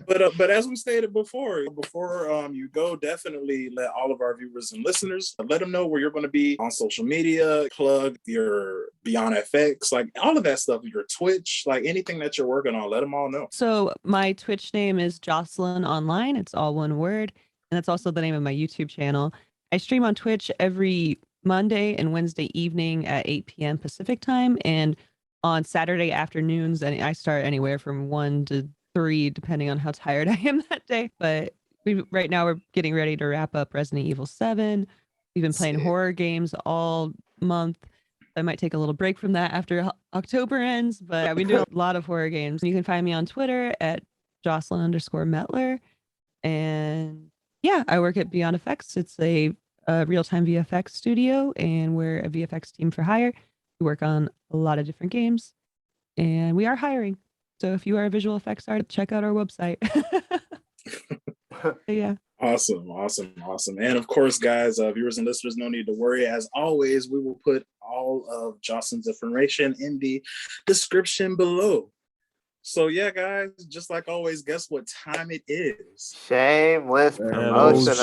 But as we stated before you go, definitely let all of our viewers and listeners let them know where you're going to be on social media, plug your Beyond FX, like all of that stuff, your Twitch, like anything that you're working on, let them all know. So my Twitch name is Jocelyn Online. It's all one word. And that's also the name of my YouTube channel. I stream on Twitch every Monday and Wednesday evening at 8 p.m. Pacific time. And on Saturday afternoons, and I start anywhere from 1 to 3, depending on how tired I am that day. But right now we're getting ready to wrap up Resident Evil 7. We've been playing horror games all month. I might take a little break from that after October ends, but I've been doing a lot of horror games. You can find me on Twitter at Jocelyn_Mettler. And yeah, I work at Beyond FX. It's a real-time VFX studio, and we're a VFX team for hire. We work on a lot of different games, and we are hiring. So if you are a visual effects artist, check out our website. Yeah. Awesome. And of course, guys, viewers and listeners, no need to worry. As always, we will put all of Jocelyn's information in the description below. So yeah, guys, just like always, guess what time it is? Shameless promotional.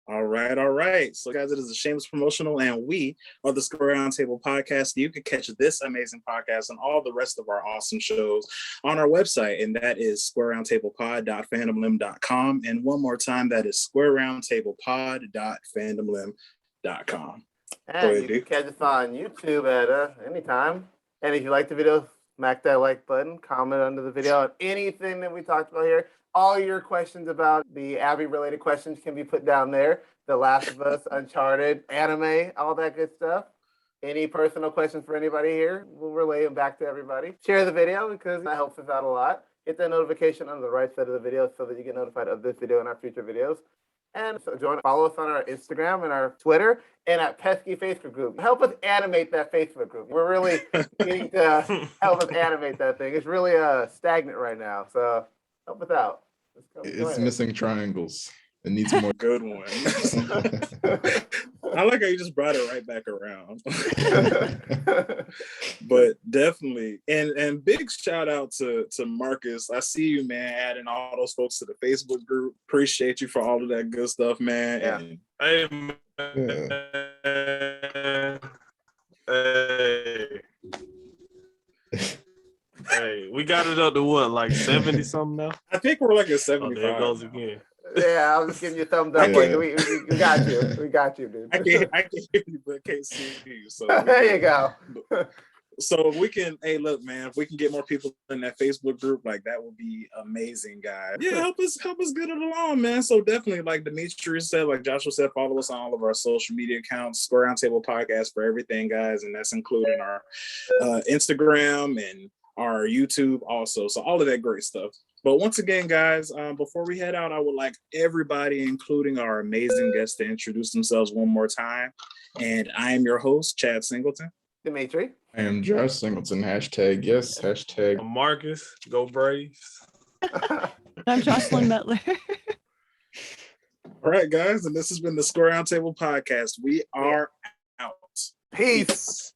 All right. So guys, it is a shameless promotional, and we are the Square Roundtable Podcast. You can catch this amazing podcast and all the rest of our awesome shows on our website, and that is squareroundtablepod.fandomlim.com. And one more time, that is squareroundtablepod.fandomlim.com. And you can catch us on YouTube at any time. And if you like the video, smack that like button, comment under the video on anything that we talked about here. All your questions about the Abby-related questions can be put down there. The Last of Us, Uncharted, anime, all that good stuff. Any personal questions for anybody here, we'll relay them back to everybody. Share the video because that helps us out a lot. Hit that notification on the right side of the video so that you get notified of this video and our future videos. And so follow us on our Instagram and our Twitter and our pesky Facebook group. Help us animate that Facebook group. We're really needing to help us animate that thing. It's really stagnant right now. So help us out. It's missing triangles. It needs more. Good one. I like how you just brought it right back around. But definitely, and big shout out to Marcus. I see you, man, adding all those folks to the Facebook group. Appreciate you for all of that good stuff, man. Yeah. And, Hey, man. Hey, we got it up to what, like 70 something now? I think we're like at 75. There it goes again. Yeah, I was just giving you a thumbs up. We got you. We got you, dude. I can hear you, but can't see you. So there you go. So if we can, hey, look, man, if we can get more people in that Facebook group, like that would be amazing, guys. Yeah, help us get it along, man. So definitely, like Dmitri said, like Joshua said, follow us on all of our social media accounts, Square Roundtable Podcast for everything, guys, and that's including our Instagram and our YouTube also. So all of that great stuff. But once again, guys, before we head out, I would like everybody, including our amazing guests, to introduce themselves one more time. And I am your host, Chad Singleton. Dmitri. I am Josh Singleton. Hashtag yes. Hashtag I'm Marcus. Go Braves. I'm Jocelyn Mettler. All right, guys, and this has been the Square Roundtable Podcast. We are out. Peace.